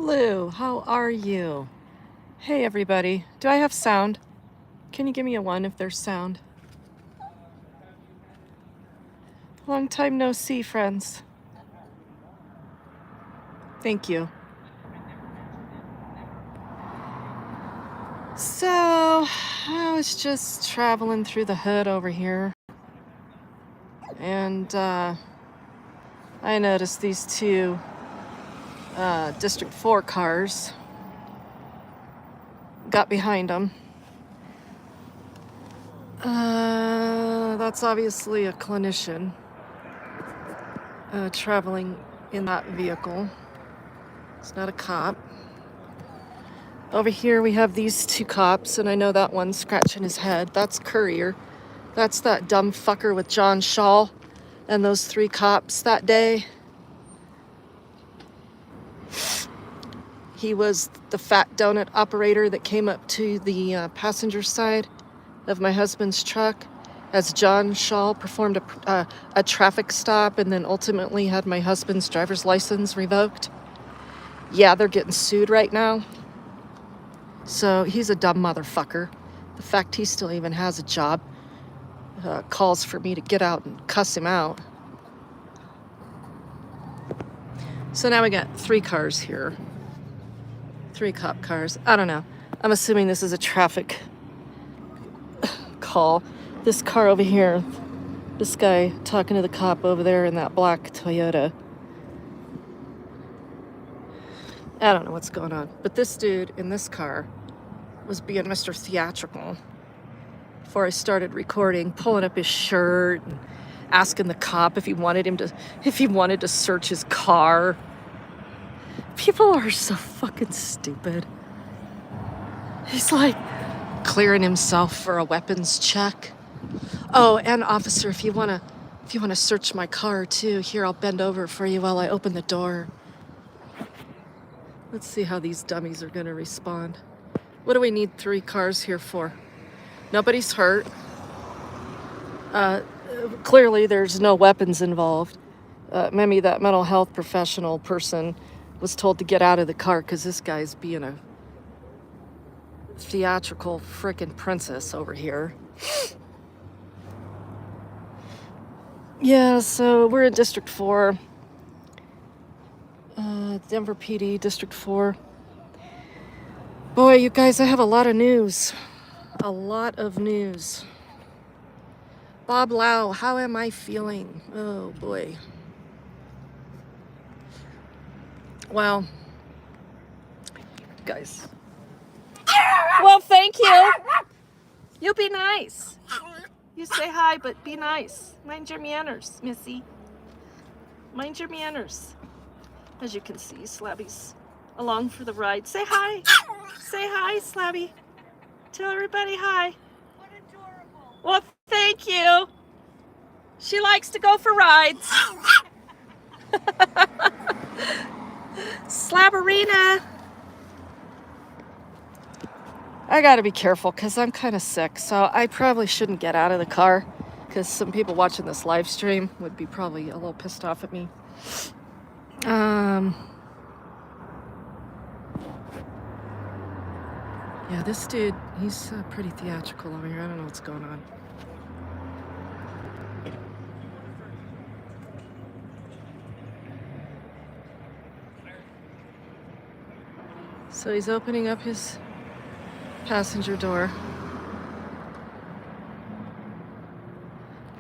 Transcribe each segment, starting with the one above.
Lou, how are you? Hey, everybody. Do I have sound? Can you give me a 1 if there's sound? Long time no see, friends. Thank you. So, I was just traveling through the hood over here, and I noticed these two District 4 cars. Got behind them. That's obviously a clinician traveling in that vehicle. It's not a cop. Over here we have these two cops, and I know that one's scratching his head. That's Courier. That's that dumb fucker with John Shaw and those 3 cops that day. He was the fat donut operator that came up to the passenger side of my husband's truck as John Shaw performed a traffic stop and then ultimately had my husband's driver's license revoked. Yeah, they're getting sued right now. So he's a dumb motherfucker. The fact he still even has a job calls for me to get out and cuss him out. So now we got 3 cars here. 3 cop cars. I don't know. I'm assuming this is a traffic call. This car over here, this guy talking to the cop over there in that black Toyota. I don't know what's going on. But this dude in this car was being Mr. Theatrical before I started recording, pulling up his shirt and asking the cop if he wanted to search his car. People are so fucking stupid. He's like clearing himself for a weapons check. Oh, and officer, if you wanna search my car too, here, I'll bend over for you while I open the door. Let's see how these dummies are gonna respond. What do we need 3 cars here for? Nobody's hurt. Clearly there's no weapons involved. Maybe that mental health professional person was told to get out of the car because this guy's being a theatrical frickin' princess over here. Yeah, so we're in District 4. Denver PD, District 4. Boy, you guys, I have a lot of news. A lot of news. Bob Lau, how am I feeling? Oh, boy. Well, guys. Well, thank you. You be nice. You say hi, but be nice. Mind your manners, Missy. Mind your manners. As you can see, Slabby's along for the ride. Say hi. Say hi, Slabby. Tell everybody hi. What adorable. Well, thank you. She likes to go for rides. Slabberina. I gotta be careful because I'm kind of sick, so I probably shouldn't get out of the car because some people watching this live stream would be probably a little pissed off at me. Yeah, this dude, he's pretty theatrical over here. I don't know what's going on. So he's opening up his passenger door.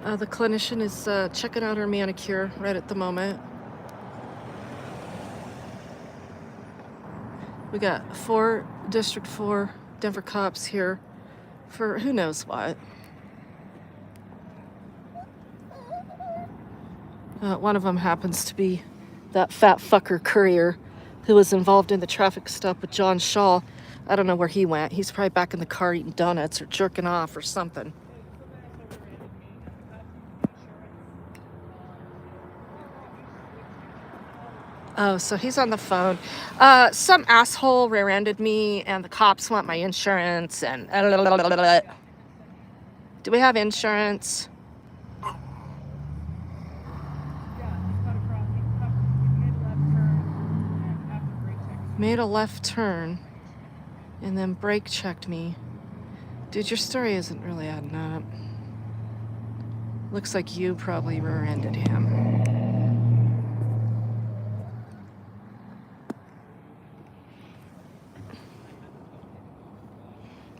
The clinician is checking out her manicure right at the moment. We got 4 District 4 Denver cops here for who knows what. One of them happens to be that fat fucker Courier who was involved in the traffic stop with John Shaw. I don't know where he went. He's probably back in the car eating donuts or jerking off or something. Oh, so he's on the phone. Some asshole rear-ended me, and the cops want my insurance, and... Do we have insurance? Yeah, he's got a crossing. You made a left turn and after the brake check, made a left turn, and then brake checked me. Dude, your story isn't really adding up. Looks like you probably rear-ended him.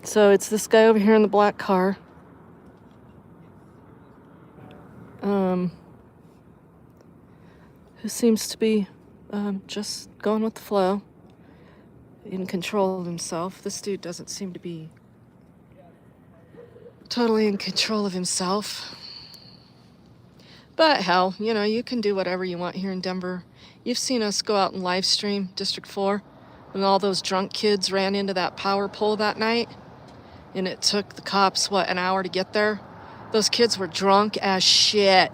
So it's this guy over here in the black car. Who seems to be just going with the flow, in control of himself. This dude doesn't seem to be totally in control of himself. But hell, you know, you can do whatever you want here in Denver. You've seen us go out and live stream District 4 when all those drunk kids ran into that power pole that night. And it took the cops, what, an hour to get there? Those kids were drunk as shit.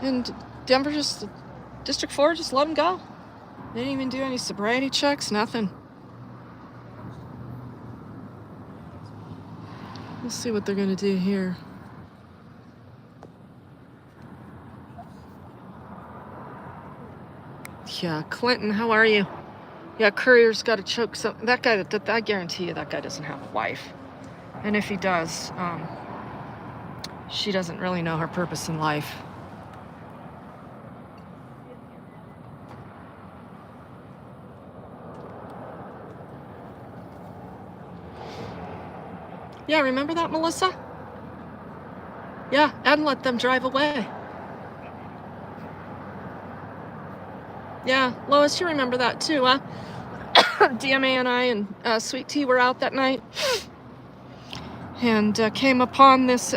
And Denver just, District 4 just let them go. They didn't even do any sobriety checks, nothing. Let's see what they're gonna do here. Yeah, Clinton, how are you? Yeah, Courier's got to choke some. That guy, I guarantee you that guy doesn't have a wife. And if he does, she doesn't really know her purpose in life. Yeah, remember that, Melissa? Yeah, and let them drive away. Yeah, Lois, you remember that too, huh? DMA and I and Sweet Tea were out that night and came upon this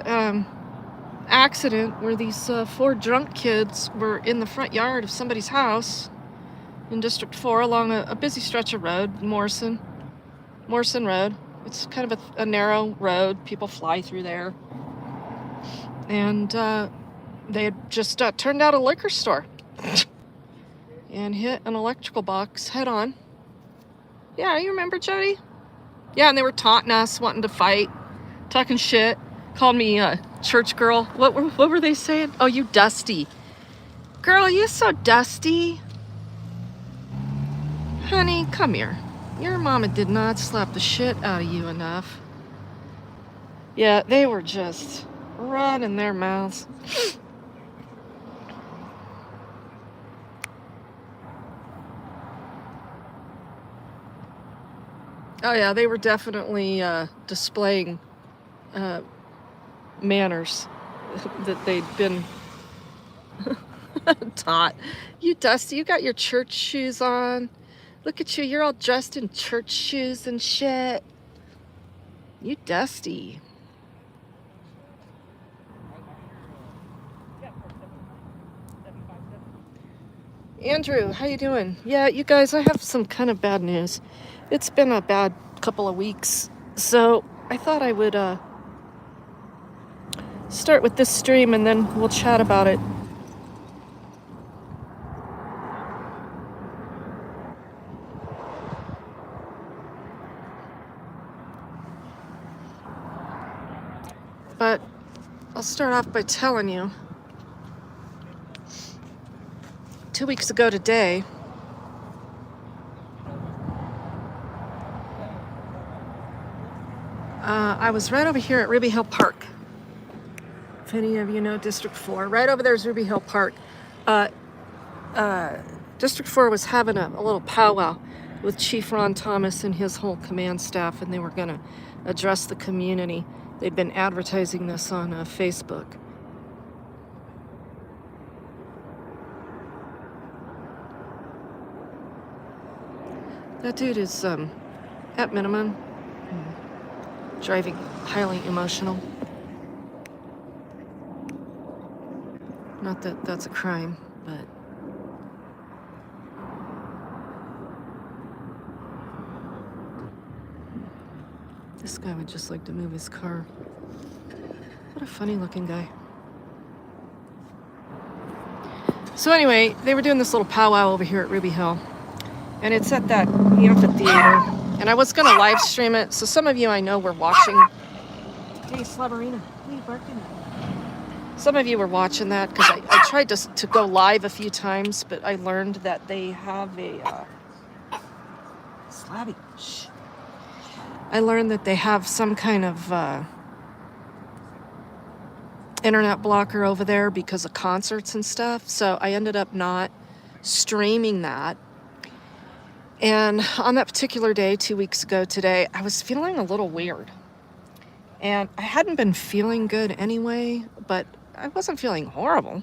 accident where these 4 drunk kids were in the front yard of somebody's house in District 4 along a busy stretch of road, Morrison Road. It's kind of a narrow road. People fly through there. And they had just turned out a liquor store and hit an electrical box head on. Yeah, you remember, Jody? Yeah, and they were taunting us, wanting to fight, talking shit, called me a church girl. What were they saying? Oh, you dusty. Girl, you so dusty. Honey, come here. Your mama did not slap the shit out of you enough. Yeah, they were just running their mouths. Oh yeah, they were definitely displaying manners that they'd been taught. You dusty, you got your church shoes on. Look at you, you're all dressed in church shoes and shit. You dusty. Andrew, how you doing? Yeah, you guys, I have some kind of bad news. It's been a bad couple of weeks, so I thought I would start with this stream and then we'll chat about it. But I'll start off by telling you, 2 weeks ago today, I was right over here at Ruby Hill Park. If any of you know District 4, right over there is Ruby Hill Park. District 4 was having a little powwow with Chief Ron Thomas and his whole command staff, and they were going to address the community. They'd been advertising this on Facebook. That dude is, at minimum, driving highly emotional. Not that that's a crime, but this guy would just like to move his car. What a funny looking guy. So anyway, they were doing this little powwow over here at Ruby Hill. And it's at that amphitheater. And I was gonna live stream it, so some of you I know were watching. Hey, Slaverina, what are you barking at? Some of you were watching that because I tried to go live a few times, but I learned that they have Slabby. Shh. I learned that they have some kind of internet blocker over there because of concerts and stuff. So I ended up not streaming that. And on that particular day, 2 weeks ago today, I was feeling a little weird. And I hadn't been feeling good anyway, but I wasn't feeling horrible.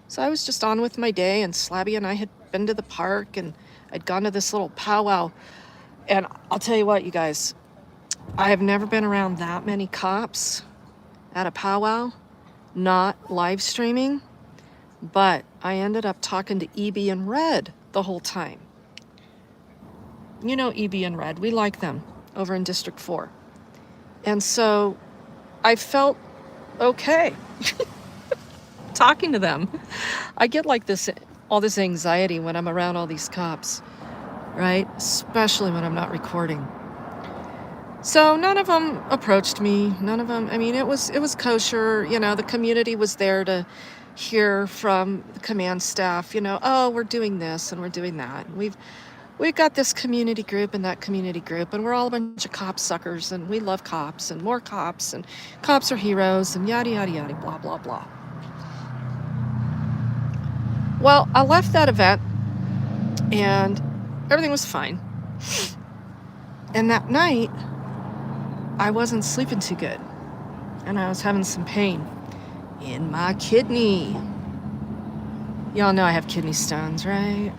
So I was just on with my day, and Slabby and I had been to the park, and I'd gone to this little powwow. And I'll tell you what, you guys, I have never been around that many cops at a powwow, not live streaming, but I ended up talking to EB and Red the whole time. You know EB and Red, we like them over in District 4. And so I felt okay talking to them. I get like this, all this anxiety when I'm around all these cops, right? Especially when I'm not recording. So none of them approached me. None of them, I mean, it was kosher. You know, the community was there to hear from the command staff, you know, oh, we're doing this and we're doing that. We've got this community group and that community group, and we're all a bunch of cop suckers, and we love cops, and more cops, and cops are heroes, and yada, yada, yada, blah, blah, blah. Well, I left that event, and everything was fine. And that night, I wasn't sleeping too good, and I was having some pain in my kidney. Y'all know I have kidney stones, right?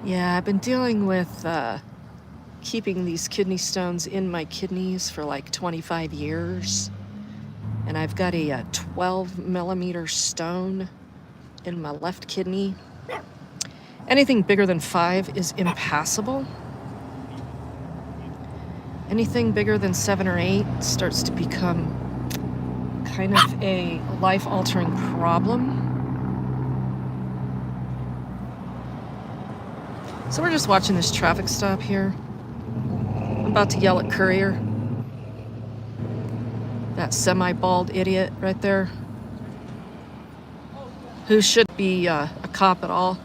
Yeah, I've been dealing with keeping these kidney stones in my kidneys for like 25 years. And I've got a 12 millimeter stone in my left kidney. Anything bigger than 5 is impassable. Anything bigger than 7 or 8 starts to become kind of a life-altering problem. So we're just watching this traffic stop here. I'm about to yell at Courier. That semi-bald idiot right there, who should be a cop at all.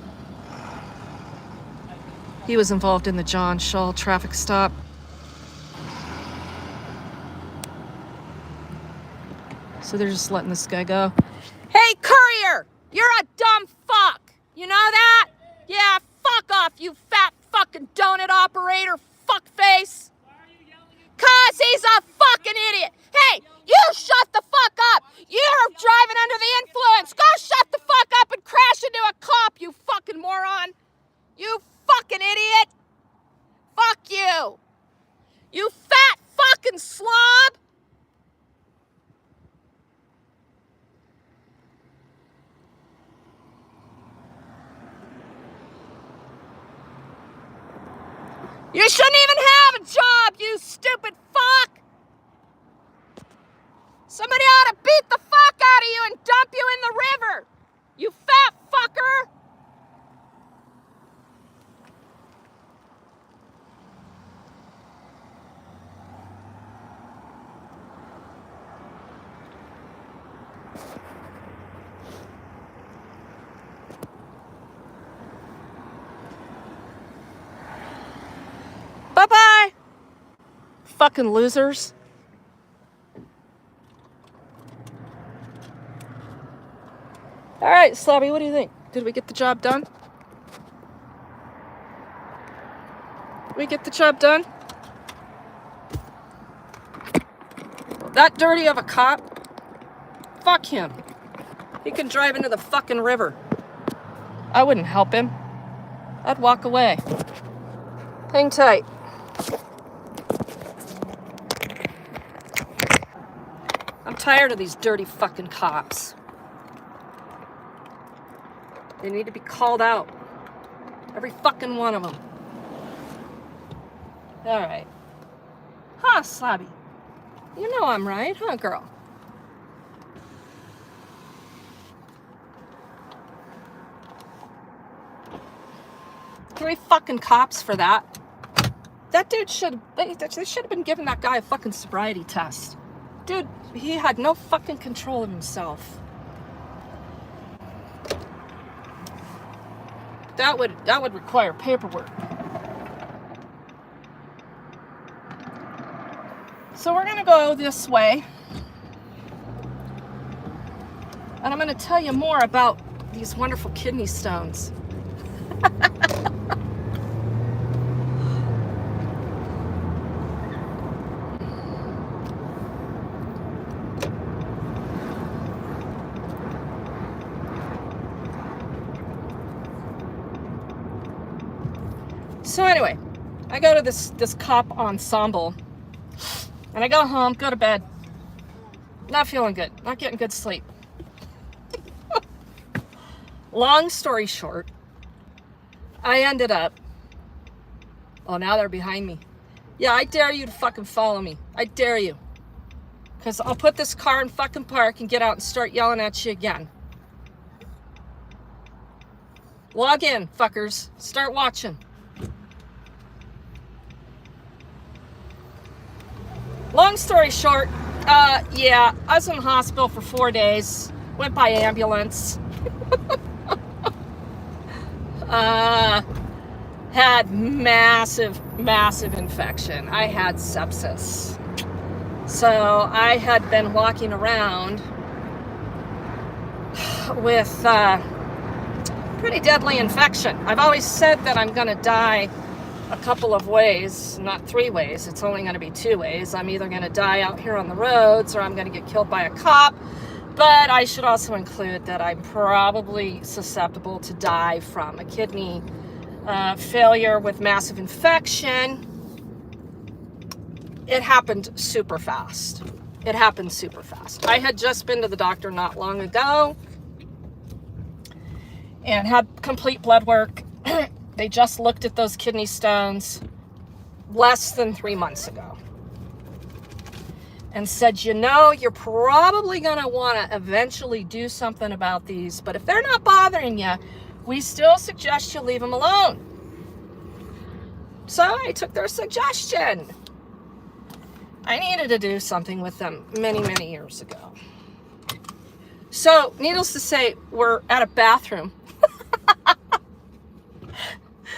He was involved in the John Shaw traffic stop. So they're just letting this guy go. Hey, Courier! You're a dumb fuck! You know that? Yeah, fuck off, you fat fucking donut operator fuckface! Cause he's a fucking idiot! Hey, you shut the fuck up! You're driving under the influence! Go shut the fuck up and crash into a cop, you fucking moron! You fucking idiot! Fuck you! You fat fucking slob! You shouldn't even have a job, you stupid fuck! Somebody ought to beat the fuck out of you and dump you in the river! You fat fucker! Bye-bye! Fucking losers. All right, Slobby, what do you think? Did we get the job done? Did we get the job done? That dirty of a cop? Fuck him. He can drive into the fucking river. I wouldn't help him. I'd walk away. Hang tight. I'm tired of these dirty fucking cops. They need to be called out. Every fucking one of them. All right. Huh, Slobby? You know I'm right, huh, girl? Three fucking cops for that. That dude they should have been giving that guy a fucking sobriety test. Dude, he had no fucking control of himself. that would require paperwork. So we're gonna go this way, and I'm gonna tell you more about these wonderful kidney stones. So anyway, I go to this cop ensemble, and I go home, go to bed. Not feeling good, not getting good sleep. Long story short, I ended up, oh, now they're behind me. Yeah, I dare you to fucking follow me. I dare you. Because I'll put this car in fucking park and get out and start yelling at you again. Log in, fuckers. Start watching. Long story short, yeah, I was in the hospital for 4 days. Went by ambulance. Had massive infection. I had sepsis. So I had been walking around with pretty deadly infection. I've always said that I'm gonna die a couple of ways, not 3 ways. It's only gonna be 2 ways. I'm either gonna die out here on the roads or I'm gonna get killed by a cop. But I should also include that I'm probably susceptible to die from a kidney failure with massive infection. It happened super fast. It happened super fast. I had just been to the doctor not long ago and had complete blood work. They just looked at those kidney stones less than 3 months ago and said, you know, you're probably going to want to eventually do something about these, but if they're not bothering you, we still suggest you leave them alone. So I took their suggestion. I needed to do something with them many years ago. So, needless to say, we're at a bathroom.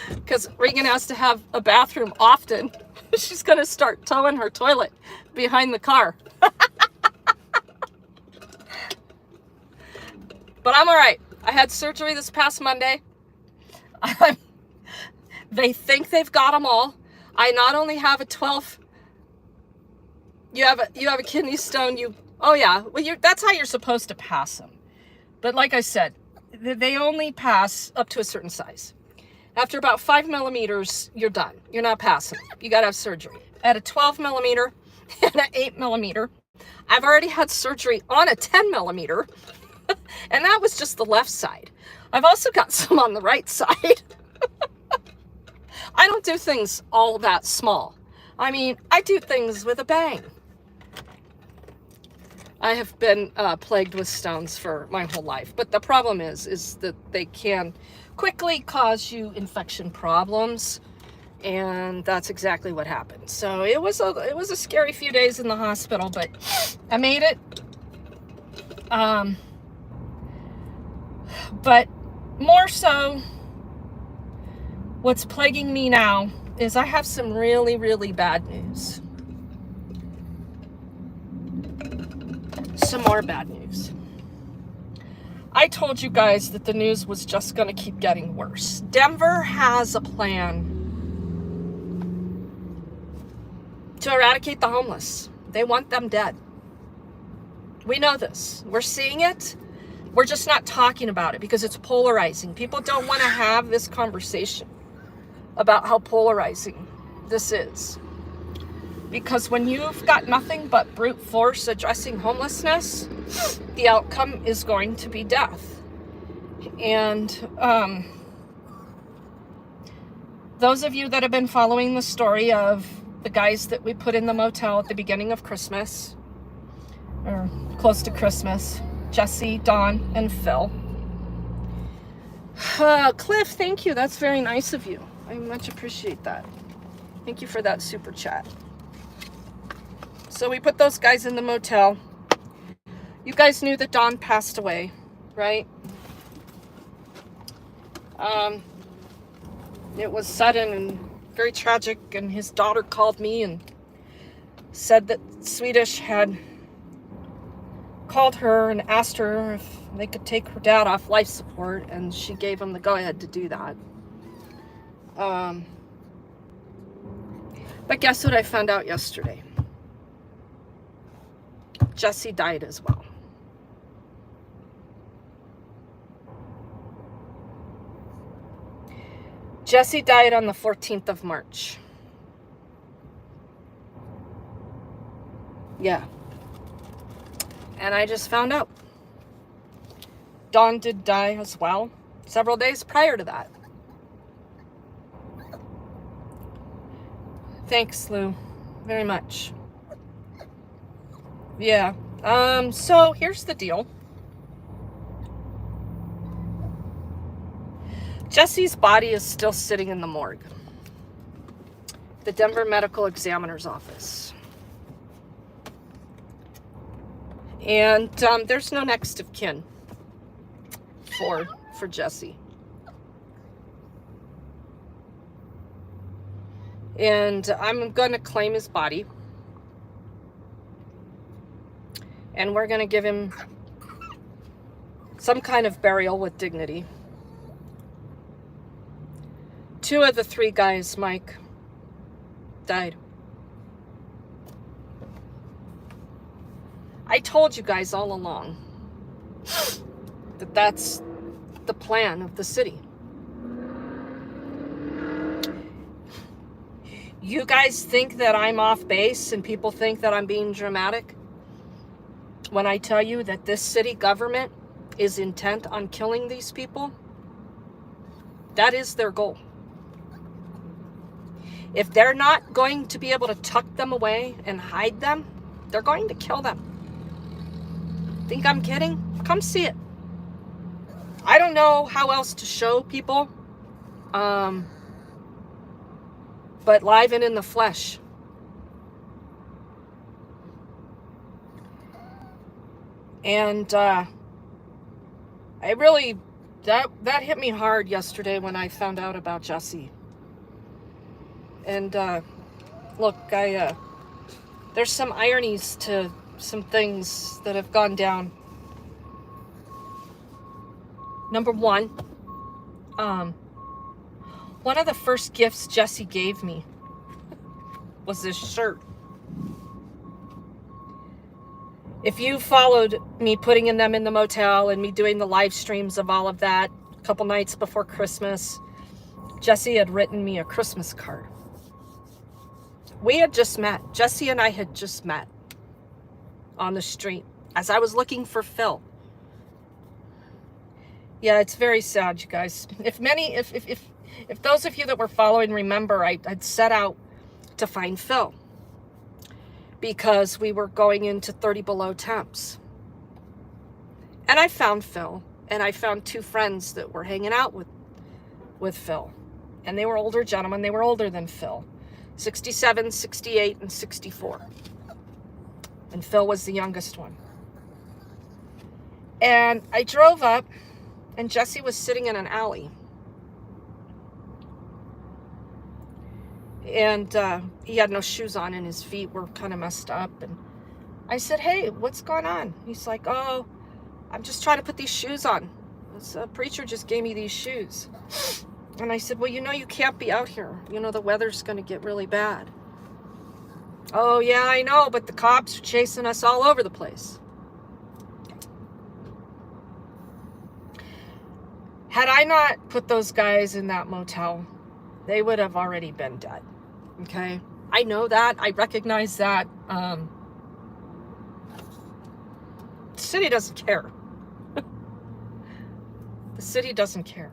Because Regan has to have a bathroom often. She's going to start towing her toilet behind the car. But I'm all right. I had surgery this past Monday. They think they've got them all. I not only have a 12... You have a kidney stone. Oh yeah. Well, that's how you're supposed to pass them. But like I said, they only pass up to a certain size. After about 5 millimeters, you're done. You're not passing. You got to have surgery. At a 12 millimeter and an 8 millimeter, I've already had surgery on a 10 millimeter, and that was just the left side. I've also got some on the right side. I don't do things all that small. I mean, I do things with a bang. I have been plagued with stones for my whole life, but the problem is that they can quickly cause you infection problems, and that's exactly what happened. So it was a scary few days in the hospital, but I made it. But more so, what's plaguing me now is I have some really bad news. Some more bad news. I told you guys that the news was just going to keep getting worse. Denver has a plan to eradicate the homeless. They want them dead. We know this. We're seeing it. We're just not talking about it because it's polarizing. People don't want to have this conversation about how polarizing this is. Because when you've got nothing but brute force addressing homelessness, the outcome is going to be death. And those of you that have been following the story of the guys that we put in the motel at the beginning of Christmas, or close to Christmas, Jesse, Dawn, and Phil. Cliff, thank you. That's very nice of you. I much appreciate that. Thank you for that super chat. So we put those guys in the motel. You guys knew that Dawn passed away, right? It was sudden and very tragic, and his daughter called me and said that Swedish had called her and asked her if they could take her dad off life support, and she gave him the go-ahead to do that. But guess what I found out yesterday? Jesse died as well. Jesse died on the 14th of March. Yeah. And I just found out. Dawn did die as well, several days prior to that. Thanks, Lou, very much. Yeah. So here's the deal. Jesse's body is still sitting in the morgue, the Denver Medical Examiner's office. And there's no next of kin for Jesse. And I'm going to claim his body. And we're going to give him some kind of burial with dignity. 2 of the 3 guys, Mike, died. I told you guys all along that that's the plan of the city. You guys think that I'm off base and people think that I'm being dramatic when I tell you that this city government is intent on killing these people? That is their goal. If they're not going to be able to tuck them away and hide them, they're going to kill them. Think I'm kidding? Come see it. I don't know how else to show people, but live and in the flesh. And I really, that hit me hard yesterday when I found out about Jesse. And look, there's some ironies to some things that have gone down. Number one of the first gifts Jesse gave me was this shirt. If you followed me putting them in the motel and me doing the live streams of all of that a couple nights before Christmas, Jesse had written me a Christmas card. We had just met. Jesse and I had just met on the street as I was looking for Phil. Yeah, it's very sad, you guys. If those of you that were following remember, I'd set out to find Phil because we were going into 30 below temps. And I found Phil, and I found 2 friends that were hanging out with Phil. And they were older gentlemen. They were older than Phil. 67, 68, and 64. And Phil was the youngest one. And I drove up, and Jesse was sitting in an alley. And he had no shoes on, and his feet were kind of messed up. And I said, "Hey, what's going on?" He's like, "Oh, I'm just trying to put these shoes on. This preacher just gave me these shoes." And I said, "Well, you know you can't be out here. You know the weather's going to get really bad." "Oh, yeah, I know, but the cops are chasing us all over the place." Had I not put those guys in that motel, they would have already been dead. Okay? I know that. I recognize that. The city doesn't care. The city doesn't care.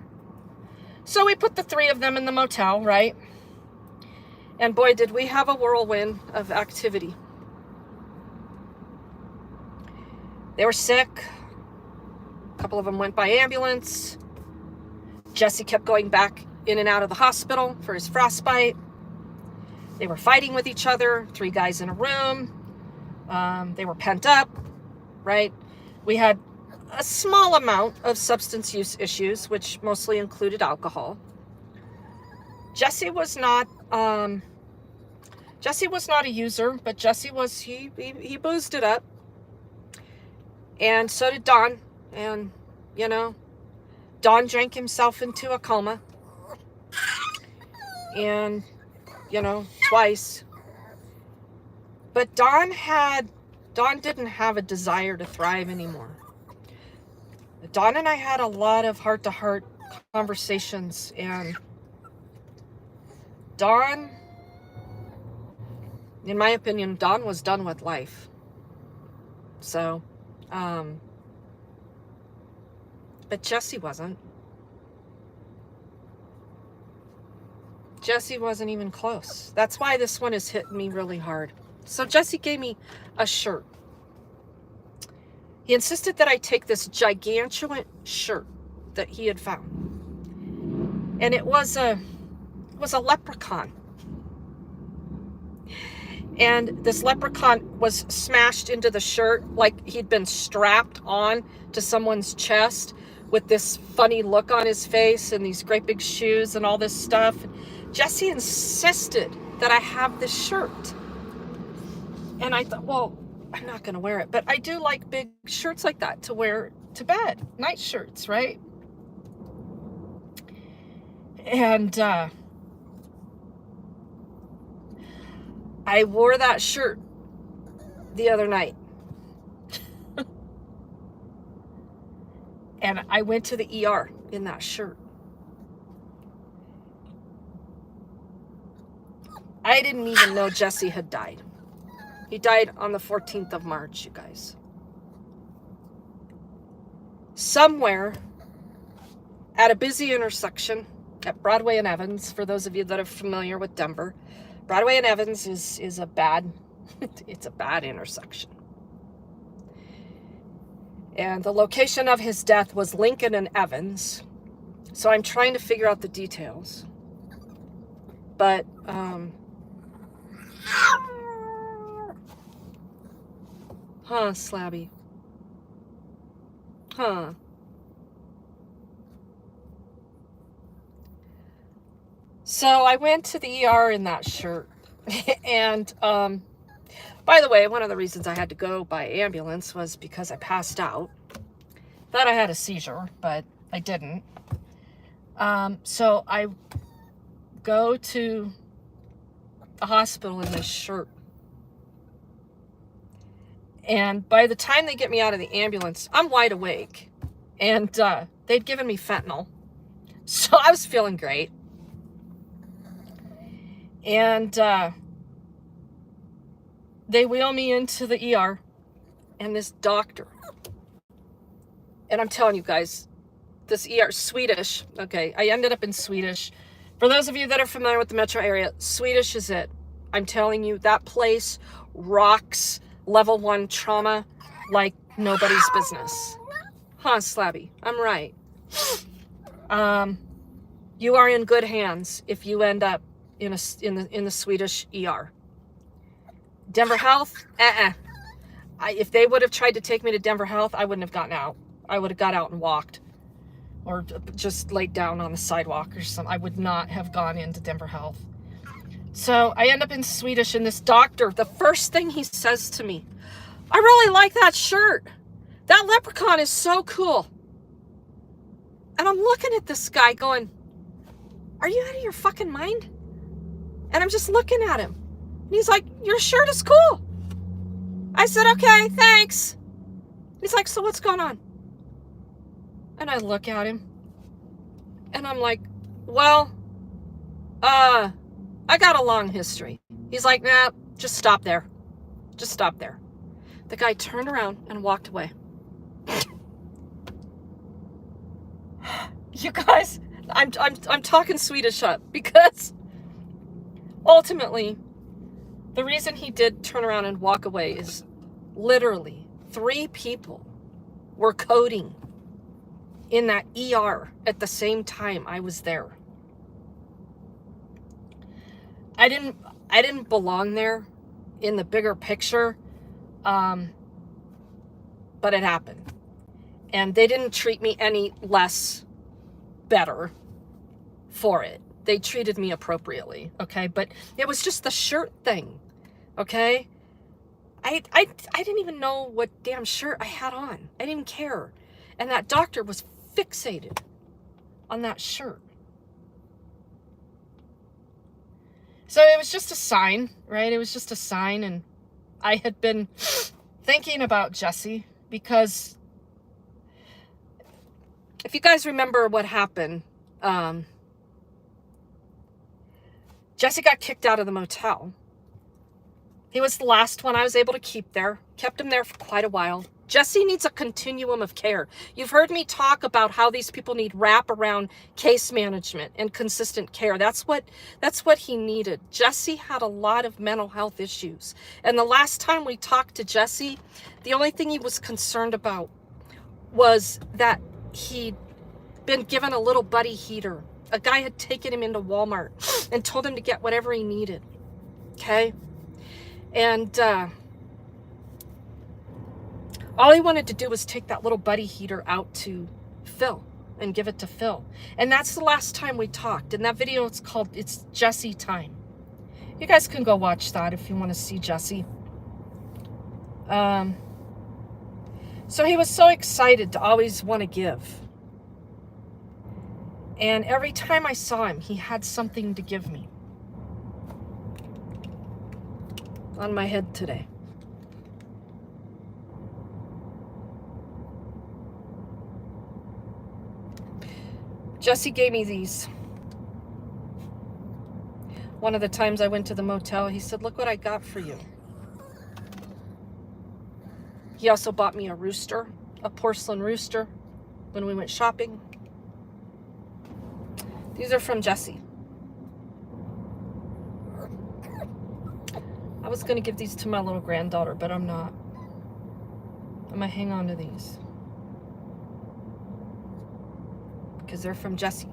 So we put the 3 of them in the motel, right? And boy, did we have a whirlwind of activity. They were sick. A couple of them went by ambulance. Jesse kept going back in and out of the hospital for his frostbite. They were fighting with each other, 3 guys in a room. They were pent up, right? We had a small amount of substance use issues, which mostly included alcohol. Jesse was not Jesse was not a user, but Jesse was he boozed it up. And so did Don. And you know, Don drank himself into a coma. And you know, twice. But Don didn't have a desire to thrive anymore. Don and I had a lot of heart-to-heart conversations, and Don, in my opinion, Don was done with life. So, but Jesse wasn't. Jesse wasn't even close. That's why this one is hitting me really hard. So Jesse gave me a shirt. He insisted that I take this gigantuan shirt that he had found. And it was a leprechaun. And this leprechaun was smashed into the shirt like he'd been strapped on to someone's chest with this funny look on his face and these great big shoes and all this stuff. Jesse insisted that I have this shirt. And I thought, well, I'm not going to wear it. But I do like big shirts like that to wear to bed. Night shirts, right? And I wore that shirt the other night. And I went to the ER in that shirt. I didn't even know Jesse had died. He died on the 14th of March, you guys. Somewhere at a busy intersection at Broadway and Evans, for those of you that are familiar with Denver, Broadway and Evans is a bad, it's a bad intersection. And the location of his death was Lincoln and Evans. So I'm trying to figure out the details. But, Slabby. So I went to the ER in that shirt. And, by the way, one of the reasons I had to go by ambulance was because I passed out. Thought I had a seizure, but I didn't. So I go to the hospital in this shirt. And by the time they get me out of the ambulance, I'm wide awake. And they'd given me fentanyl. So I was feeling great. And they wheel me into the ER. And this doctor. And I'm telling you guys, this ER, Swedish. Okay, I ended up in Swedish. For those of you that are familiar with the metro area, Swedish is it. I'm telling you, that place rocks level 1 trauma like nobody's business. Slabby, I'm right. You are in good hands if you end up in the Swedish ER. Denver Health, if they would have tried to take me to Denver Health, I wouldn't have gotten out. I would have got out and walked, or just laid down on the sidewalk or something. I would not have gone into Denver Health. So I end up in Swedish, and this doctor, the first thing he says to me, I really like that shirt. That leprechaun is so cool. And I'm looking at this guy going, are you out of your fucking mind? And I'm just looking at him. And he's like, your shirt is cool. I said, okay, thanks. He's like, so what's going on? And I look at him. And I'm like, well, I got a long history. He's like, nah, just stop there. Just stop there. The guy turned around and walked away. You guys, I'm talking Swedish up because ultimately the reason he did turn around and walk away is literally 3 people were coding in that ER at the same time I was there. I didn't belong there in the bigger picture, but it happened. And they didn't treat me any less better for it. they treated me appropriately, okay? But it was just the shirt thing, okay? I didn't even know what damn shirt I had on. I didn't even care. And that doctor was fixated on that shirt. So it was just a sign, right? It was just a sign. And I had been thinking about Jesse because if you guys remember what happened, Jesse got kicked out of the motel. He was the last one I was able to keep there. Kept him there for quite a while. Jesse needs a continuum of care. You've heard me talk about how these people need wraparound case management and consistent care. That's what he needed. Jesse had a lot of mental health issues. And the last time we talked to Jesse, the only thing he was concerned about was that he'd been given a little buddy heater. A guy had taken him into Walmart and told him to get whatever he needed. Okay? And all he wanted to do was take that little buddy heater out to Phil and give it to Phil. And that's the last time we talked. And that video, it's called It's Jesse Time. You guys can go watch that if you want to see Jesse. So he was so excited to always want to give. And every time I saw him, he had something to give me. On my head today. Jesse gave me these. One of the times I went to the motel, he said, "Look what I got for you." He also bought me a rooster, a porcelain rooster, when we went shopping. These are from Jesse. I was going to give these to my little granddaughter, but I'm not. I'm going to hang on to these. Because they're from Jesse.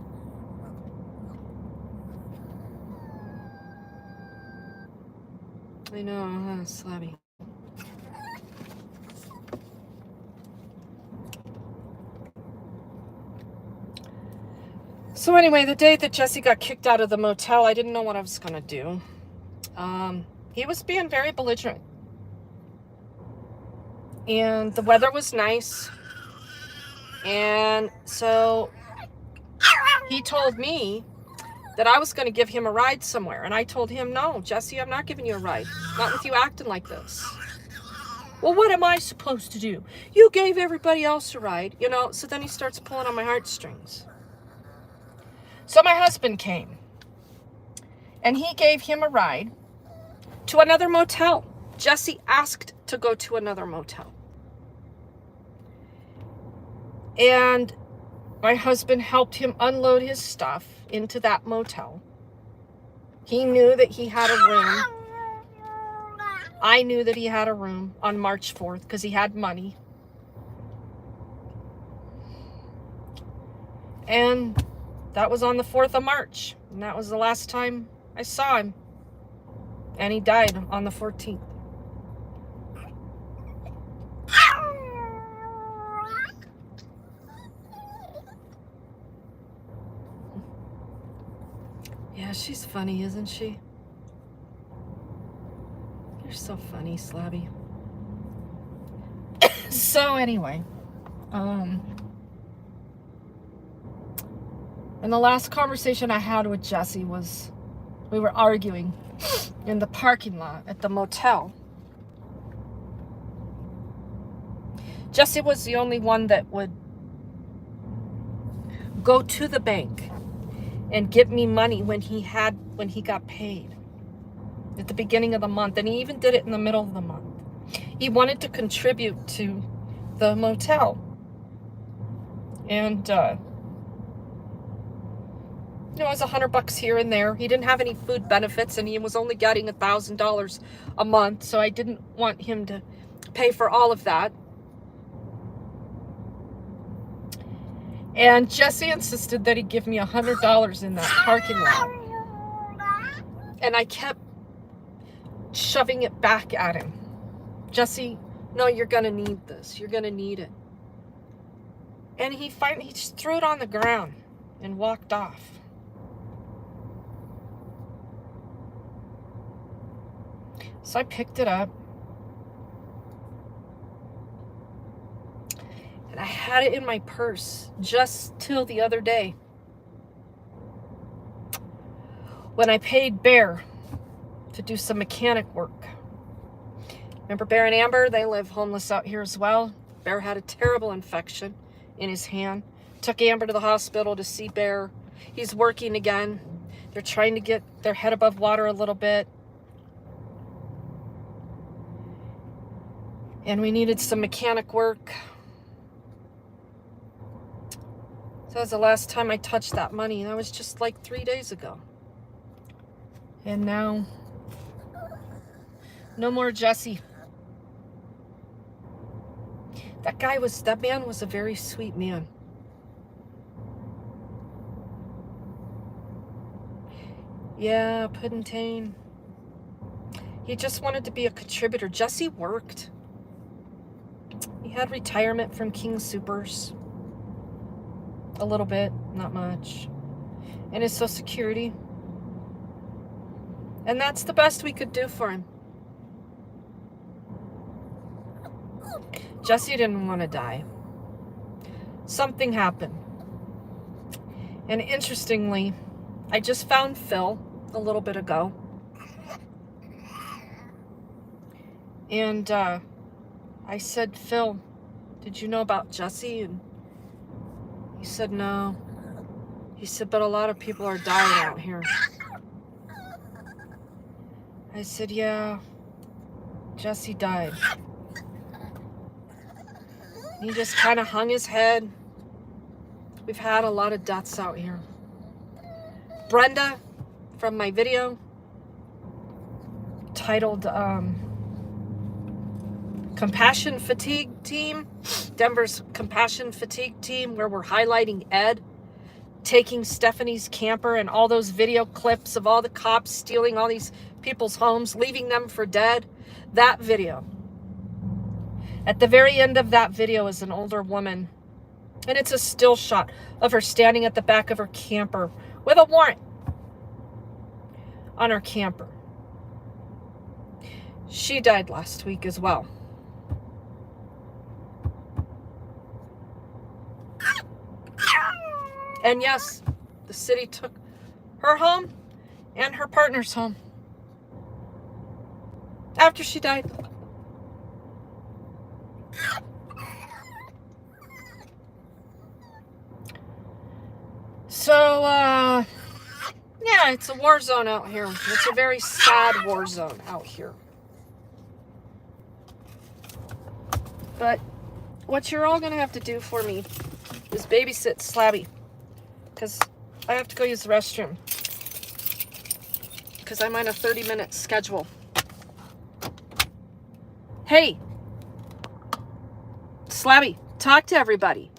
I know, Slabby. So anyway, the day that Jesse got kicked out of the motel, I didn't know what I was going to do. He was being very belligerent. And the weather was nice. And so he told me that I was going to give him a ride somewhere. And I told him, "No, Jesse, I'm not giving you a ride. Not with you acting like this." "Well, what am I supposed to do? You gave everybody else a ride." You know, so then he starts pulling on my heartstrings. So my husband came. And he gave him a ride to another motel. Jesse asked to go to another motel. And my husband helped him unload his stuff into that motel. He knew that he had a room. I knew that he had a room on March 4th because he had money. And that was on the 4th of March. And that was the last time I saw him. And he died on the 14th. Yeah, she's funny, isn't she? You're so funny, Slabby. So anyway, and the last conversation I had with Jesse was, we were arguing in the parking lot at the motel. Jesse was the only one that would go to the bank and give me money when he got paid at the beginning of the month. And he even did it in the middle of the month. He wanted to contribute to the motel. And, it was $100 here and there. He didn't have any food benefits, and he was only getting $1,000 a month, so I didn't want him to pay for all of that. And Jesse insisted that he give me $100 in that parking lot. And I kept shoving it back at him. "Jesse, no, you're going to need this. You're going to need it." And he just threw it on the ground and walked off. So I picked it up. And I had it in my purse just till the other day, when I paid Bear to do some mechanic work. Remember Bear and Amber? They live homeless out here as well. Bear had a terrible infection in his hand. Took Amber to the hospital to see Bear. He's working again. They're trying to get their head above water a little bit. And we needed some mechanic work. So that was the last time I touched that money. That was just like 3 days ago. And now, no more Jesse. That man was a very sweet man. Yeah, Puddentane. He just wanted to be a contributor. Jesse worked. He had retirement from King Supers. A little bit, not much. And his Social Security. And that's the best we could do for him. Jesse didn't want to die. Something happened. And interestingly, I just found Phil a little bit ago. And I said, Phil, did you know about Jesse? And he said, no. He said, but a lot of people are dying out here. I said, yeah, Jesse died. He just kind of hung his head. We've had a lot of deaths out here. Brenda, from my video titled Compassion Fatigue Team, Denver's Compassion Fatigue Team, where we're highlighting Ed taking Stephanie's camper and all those video clips of all the cops stealing all these people's homes, leaving them for dead. That video. At the very end of that video is an older woman, and it's a still shot of her standing at the back of her camper with a warrant on her camper. She died last week as well. And yes, the city took her home and her partner's home after she died. So, yeah, it's a war zone out here. It's a very sad war zone out here. But what you're all going to have to do for me is babysit Slabby. Because I have to go use the restroom. Because I'm on a 30-minute schedule. Hey! Slabby, talk to everybody.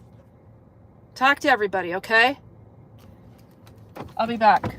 Talk to everybody, okay? I'll be back.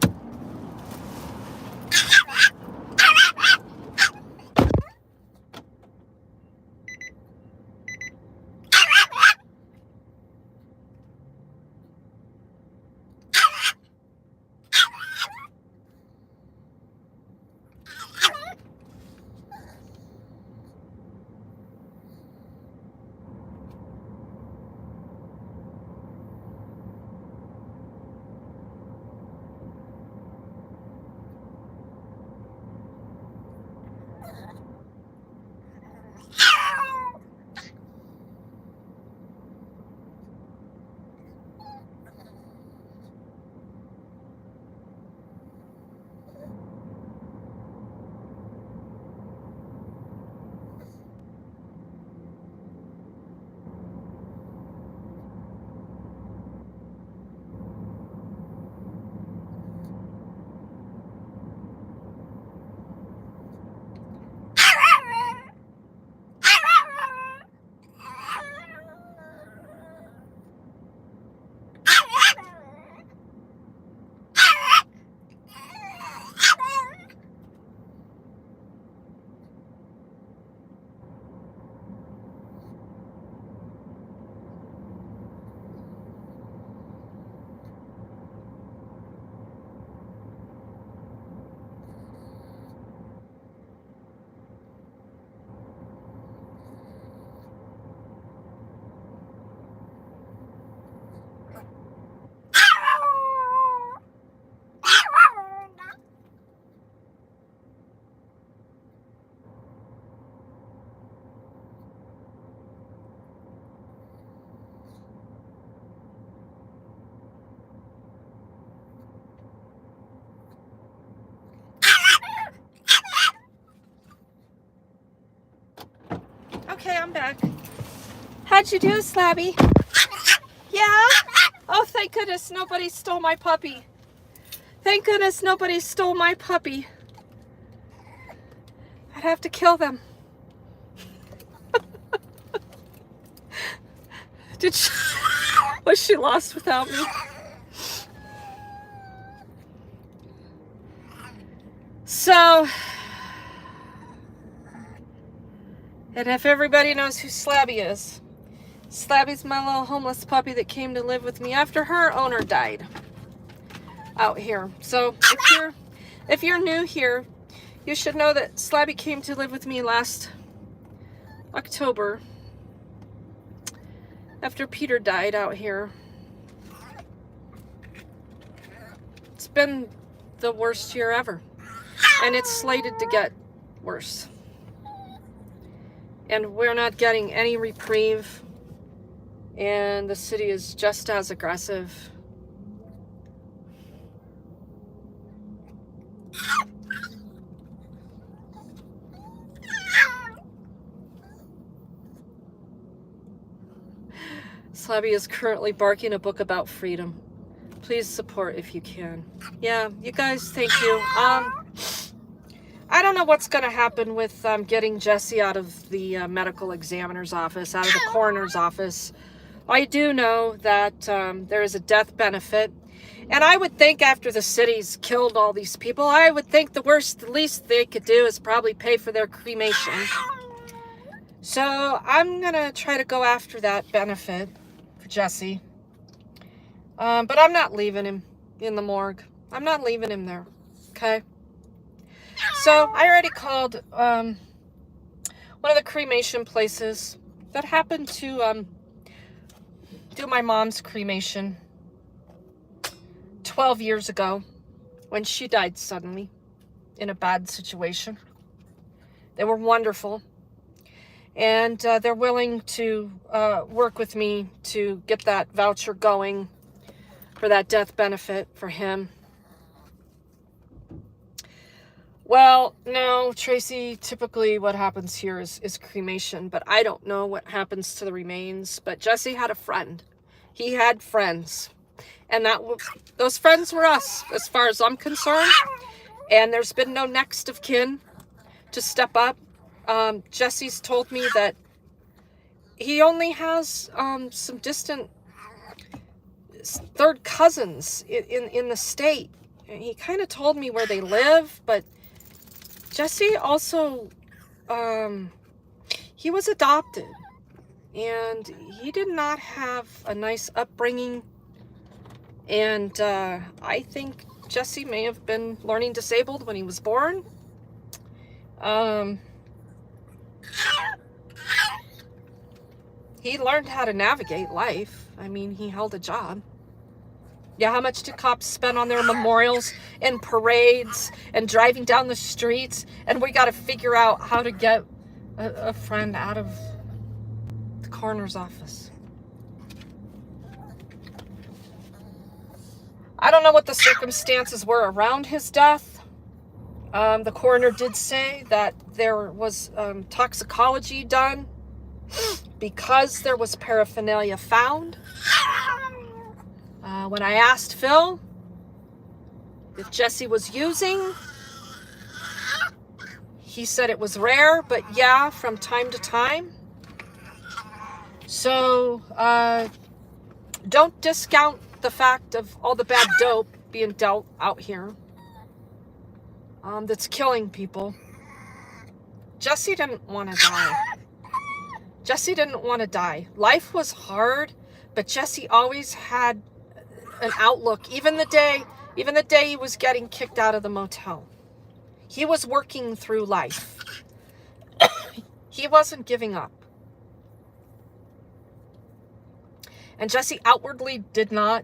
Okay, I'm back. How'd you do, Slabby? Yeah? Oh, thank goodness nobody stole my puppy. Thank goodness nobody stole my puppy. I'd have to kill them. Was she lost without me? So, and if everybody knows who Slabby is, Slabby's my little homeless puppy that came to live with me after her owner died out here. So if you're new here, you should know that Slabby came to live with me last October after Peter died out here. It's been the worst year ever, and it's slated to get worse. And we're not getting any reprieve, and the city is just as aggressive. Slabby is currently barking a book about freedom. Please support if you can. Yeah, you guys, thank you. I don't know what's going to happen with getting Jesse out of the medical examiner's office, out of the coroner's office. I do know that there is a death benefit. And I would think after the city's killed all these people, I would think the least they could do is probably pay for their cremation. So I'm going to try to go after that benefit for Jesse. But I'm not leaving him in the morgue. I'm not leaving him there. Okay? So I already called one of the cremation places that happened to do my mom's cremation 12 years ago when she died suddenly in a bad situation. They were wonderful. And they're willing to work with me to get that voucher going for that death benefit for him. Well, no, Tracy, typically what happens here is cremation, but I don't know what happens to the remains. But Jesse had a friend. He had friends. And those friends were us, as far as I'm concerned. And there's been no next of kin to step up. Jesse's told me that he only has some distant third cousins in the state. And he kind of told me where they live, but Jesse also, he was adopted, and he did not have a nice upbringing, and I think Jesse may have been learning disabled when he was born. He learned how to navigate life. I mean, he held a job. Yeah, how much do cops spend on their memorials and parades and driving down the streets? And we got to figure out how to get a friend out of the coroner's office. I don't know what the circumstances were around his death. The coroner did say that there was toxicology done because there was paraphernalia found. When I asked Phil if Jesse was using, he said it was rare, but yeah, from time to time. So don't discount the fact of all the bad dope being dealt out here that's killing people. Jesse didn't want to die. Jesse didn't want to die. Life was hard, but Jesse always had an outlook. Even the day he was getting kicked out of the motel, he was working through life. He wasn't giving up. And Jesse outwardly did not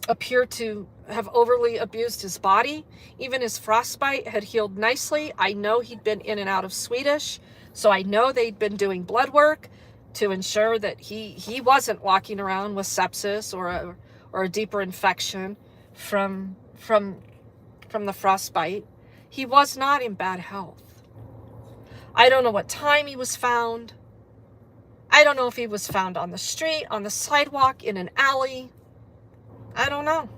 appear to have overly abused his body. Even his frostbite had healed nicely. I know he'd been in and out of Swedish, so I know they'd been doing blood work to ensure that he wasn't walking around with sepsis or a deeper infection from the frostbite. He was not in bad health. I don't know what time he was found. I don't know if he was found on the street, on the sidewalk, in an alley. I don't know.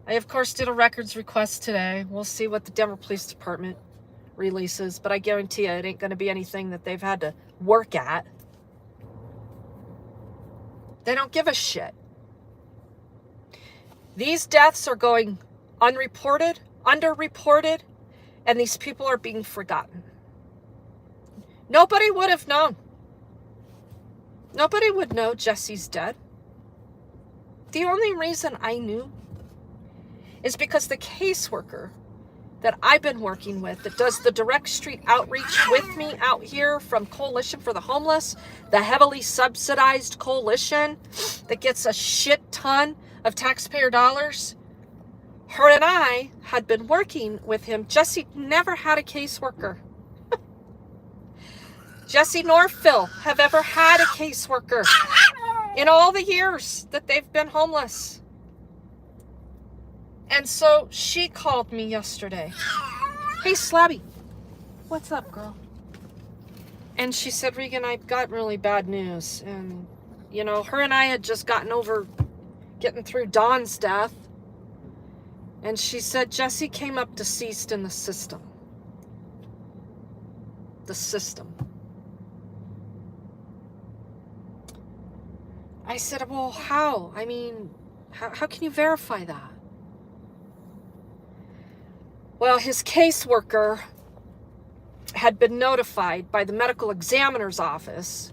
I, of course, did a records request today. We'll see what the Denver Police Department releases, but I guarantee you it ain't going to be anything that they've had to work at. They don't give a shit. These deaths are going unreported, underreported, and these people are being forgotten. Nobody would have known. Nobody would know Jesse's dead. The only reason I knew is because the caseworker that I've been working with that does the direct street outreach with me out here from Coalition for the Homeless, the heavily subsidized coalition that gets a shit ton of taxpayer dollars, her and I had been working with him. Jesse never had a caseworker. Jesse nor Phil have ever had a caseworker in all the years that they've been homeless. And so she called me yesterday. Hey, Slabby. What's up, girl? And she said, Regan, I've got really bad news. And, you know, her and I had just gotten over getting through Dawn's death. And she said, Jesse came up deceased in the system. The system. I said, well, how? I mean, how can you verify that? Well, his caseworker had been notified by the medical examiner's office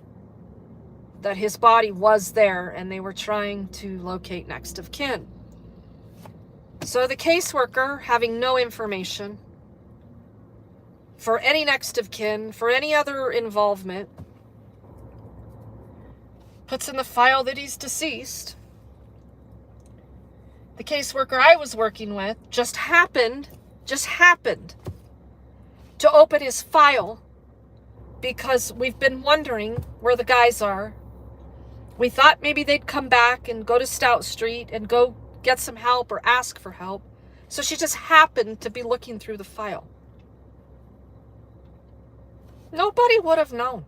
that his body was there and they were trying to locate next of kin. So the caseworker, having no information for any next of kin, for any other involvement, puts in the file that he's deceased. The caseworker I was working with just happened to open his file because we've been wondering where the guys are. We thought maybe they'd come back and go to Stout Street and go get some help or ask for help. So she just happened to be looking through the file. Nobody would have known.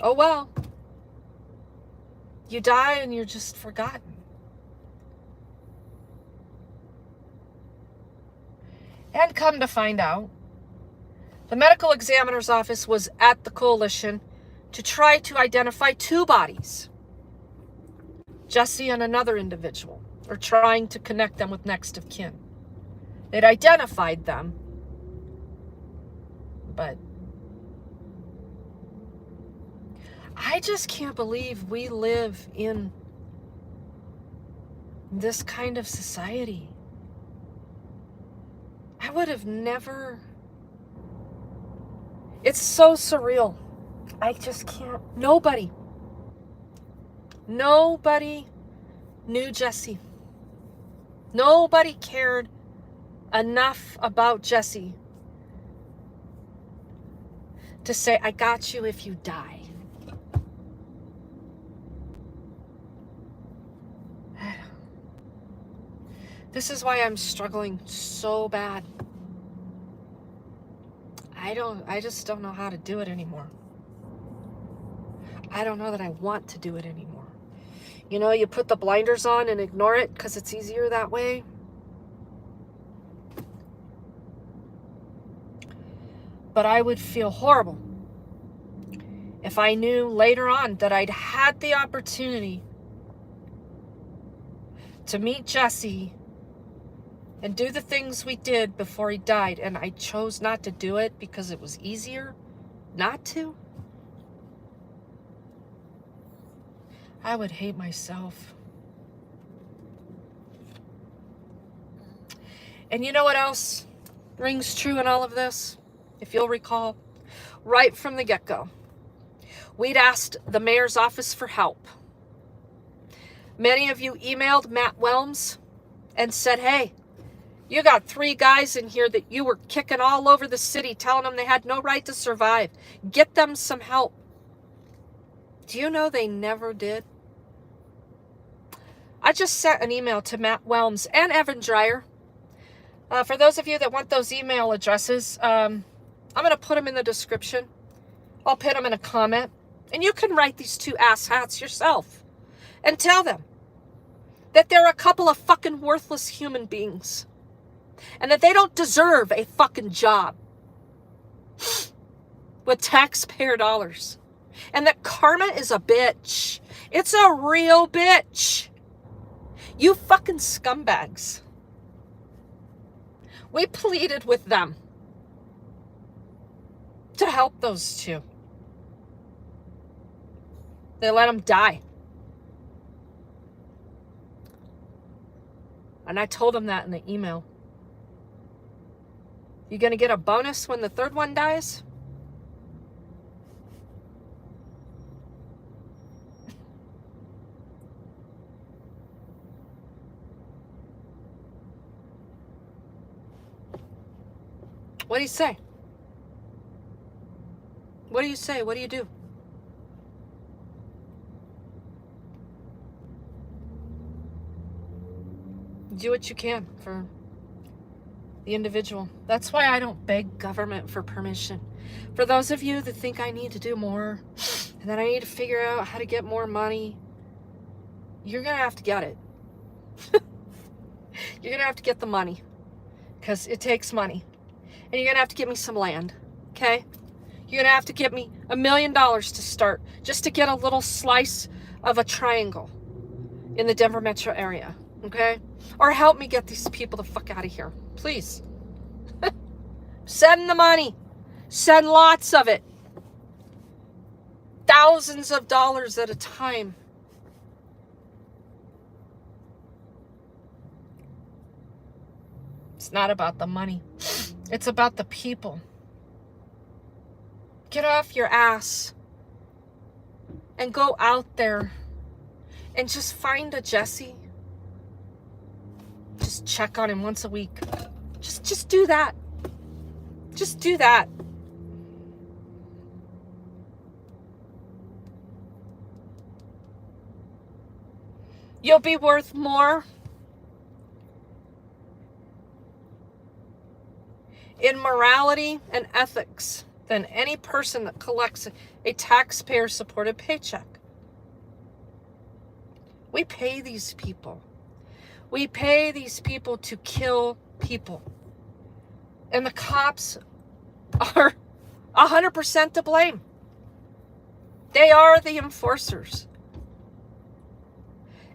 Oh well. You die and you're just forgotten. And come to find out, the medical examiner's office was at the coalition to try to identify two bodies. Jesse and another individual, or trying to connect them with next of kin. They'd identified them, but I just can't believe we live in this kind of society. I would have never... It's so surreal. I just can't... Nobody knew Jesse. Nobody cared enough about Jesse to say, I got you if you die. This is why I'm struggling so bad. I just don't know how to do it anymore. I don't know that I want to do it anymore. You know, you put the blinders on and ignore it because it's easier that way. But I would feel horrible if I knew later on that I'd had the opportunity to meet Jesse and do the things we did before he died, and I chose not to do it because it was easier not to. I would hate myself. And you know what else rings true in all of this? If you'll recall, right from the get-go, we'd asked the mayor's office for help. Many of you emailed Matt Welms and said, hey, you got 3 guys in here that you were kicking all over the city, telling them they had no right to survive. Get them some help. Do you know they never did? I just sent an email to Matt Welms and Evan Dreyer For those of you that want those email addresses, I'm going to put them in the description. I'll pin them in a comment. And you can write these two asshats yourself and tell them that they're a couple of fucking worthless human beings and that they don't deserve a fucking job with taxpayer dollars, and that karma is a bitch. It's a real bitch. You fucking scumbags. We pleaded with them to help those two. They let them die. And I told them that in the email. You gonna get a bonus when the third one dies? What do you say? What do you say? What do you do? Do what you can for the individual. That's why I don't beg government for permission. For those of you that think I need to do more and that I need to figure out how to get more money, you're going to have to get it. You're going to have to get the money because it takes money. And you're going to have to give me some land, okay? You're going to have to give me $1 million to start just to get a little slice of a triangle in the Denver metro area, okay? Or help me get these people the fuck out of here, please. Send the money. Send lots of it. Thousands of dollars at a time. It's not about the money. It's about the people. Get off your ass and go out there and just find a Jesse. Just check on him once a week. Just do that. Just do that. You'll be worth more in morality and ethics than any person that collects a taxpayer-supported paycheck. We pay these people. We pay these people to kill people. And the cops are 100% to blame. They are the enforcers.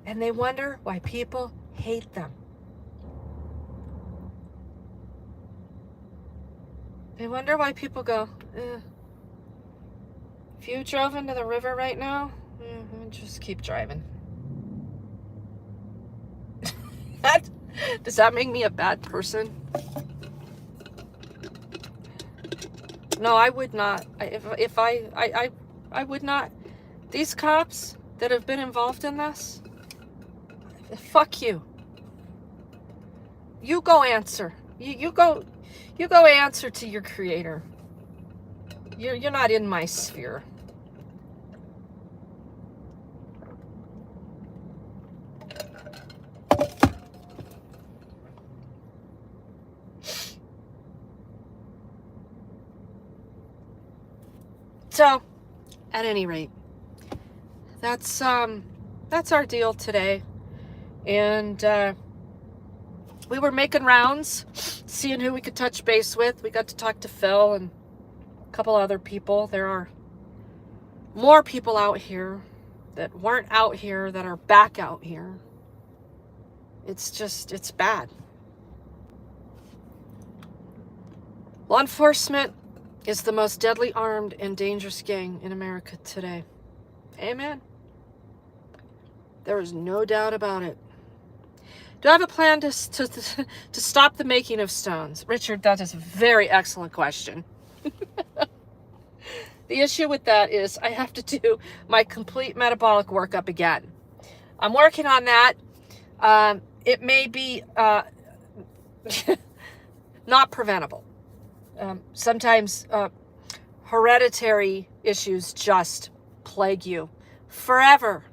And they wonder why people hate them. They wonder why people go, if you drove into the river right now, just keep driving. Does that make me a bad person? No, I would not. I would not. These cops that have been involved in this, fuck you. You go answer. You go answer to your creator. You're not in my sphere. So, at any rate, that's our deal today. And we were making rounds, seeing who we could touch base with. We got to talk to Phil and a couple other people. There are more people out here that weren't out here that are back out here. It's bad. Law enforcement is the most deadly armed and dangerous gang in America today. Amen. There is no doubt about it. Do I have a plan to stop the making of stones? Richard, that is a very excellent question. The issue with that is I have to do my complete metabolic workup again. I'm working on that. It may be not preventable. Sometimes hereditary issues just plague you forever.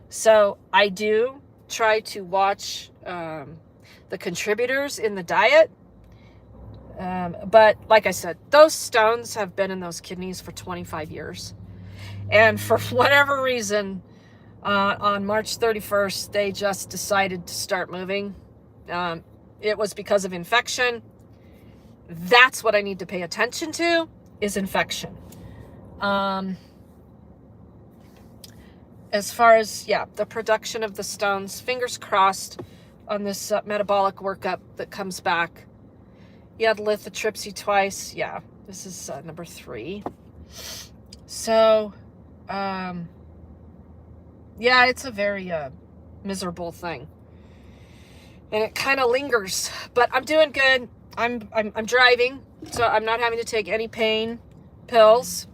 So I do try to watch the contributors in the diet. But like I said, those stones have been in those kidneys for 25 years. And for whatever reason, on March 31st, they just decided to start moving. It was because of infection. That's what I need to pay attention to, is infection. As far as, the production of the stones, fingers crossed on this metabolic workup that comes back. You had lithotripsy twice. Yeah, this is number 3. So, it's a very miserable thing. And it kind of lingers, but I'm doing good. I'm driving, so I'm not having to take any pain pills.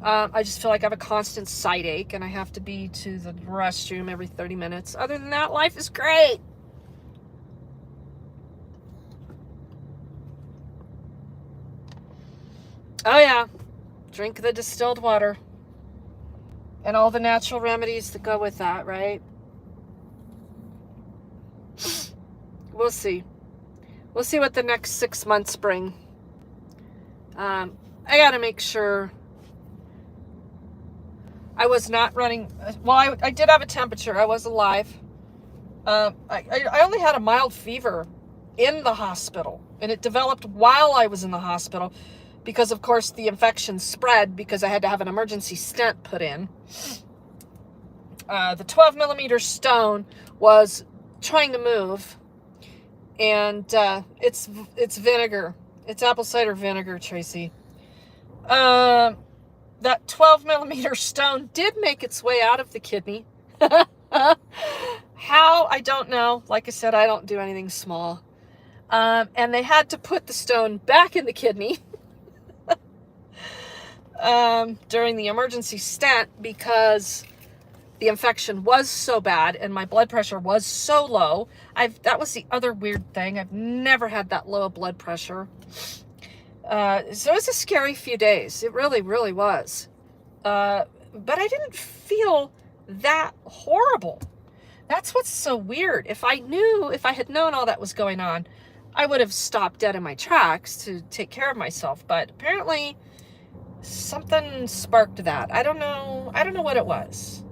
I just feel like I have a constant side ache, and I have to be to the restroom every 30 minutes. Other than that, life is great. Oh yeah, drink the distilled water and all the natural remedies that go with that, right? We'll see. We'll see what the next 6 months bring. I gotta make sure. I was not running. Well, I did have a temperature. I was alive. I only had a mild fever in the hospital, and it developed while I was in the hospital because, of course, the infection spread because I had to have an emergency stent put in. The 12 millimeter stone was trying to move, and it's vinegar. It's apple cider vinegar, Tracy. That 12 millimeter stone did make its way out of the kidney. How? I don't know. Like I said, I don't do anything small. And they had to put the stone back in the kidney during the emergency stent because the infection was so bad and my blood pressure was so low. That was the other weird thing. I've never had that low blood pressure. So it was a scary few days. It really, really was. But I didn't feel that horrible. That's what's so weird. If I had known all that was going on, I would have stopped dead in my tracks to take care of myself. But apparently something sparked that. I don't know what it was.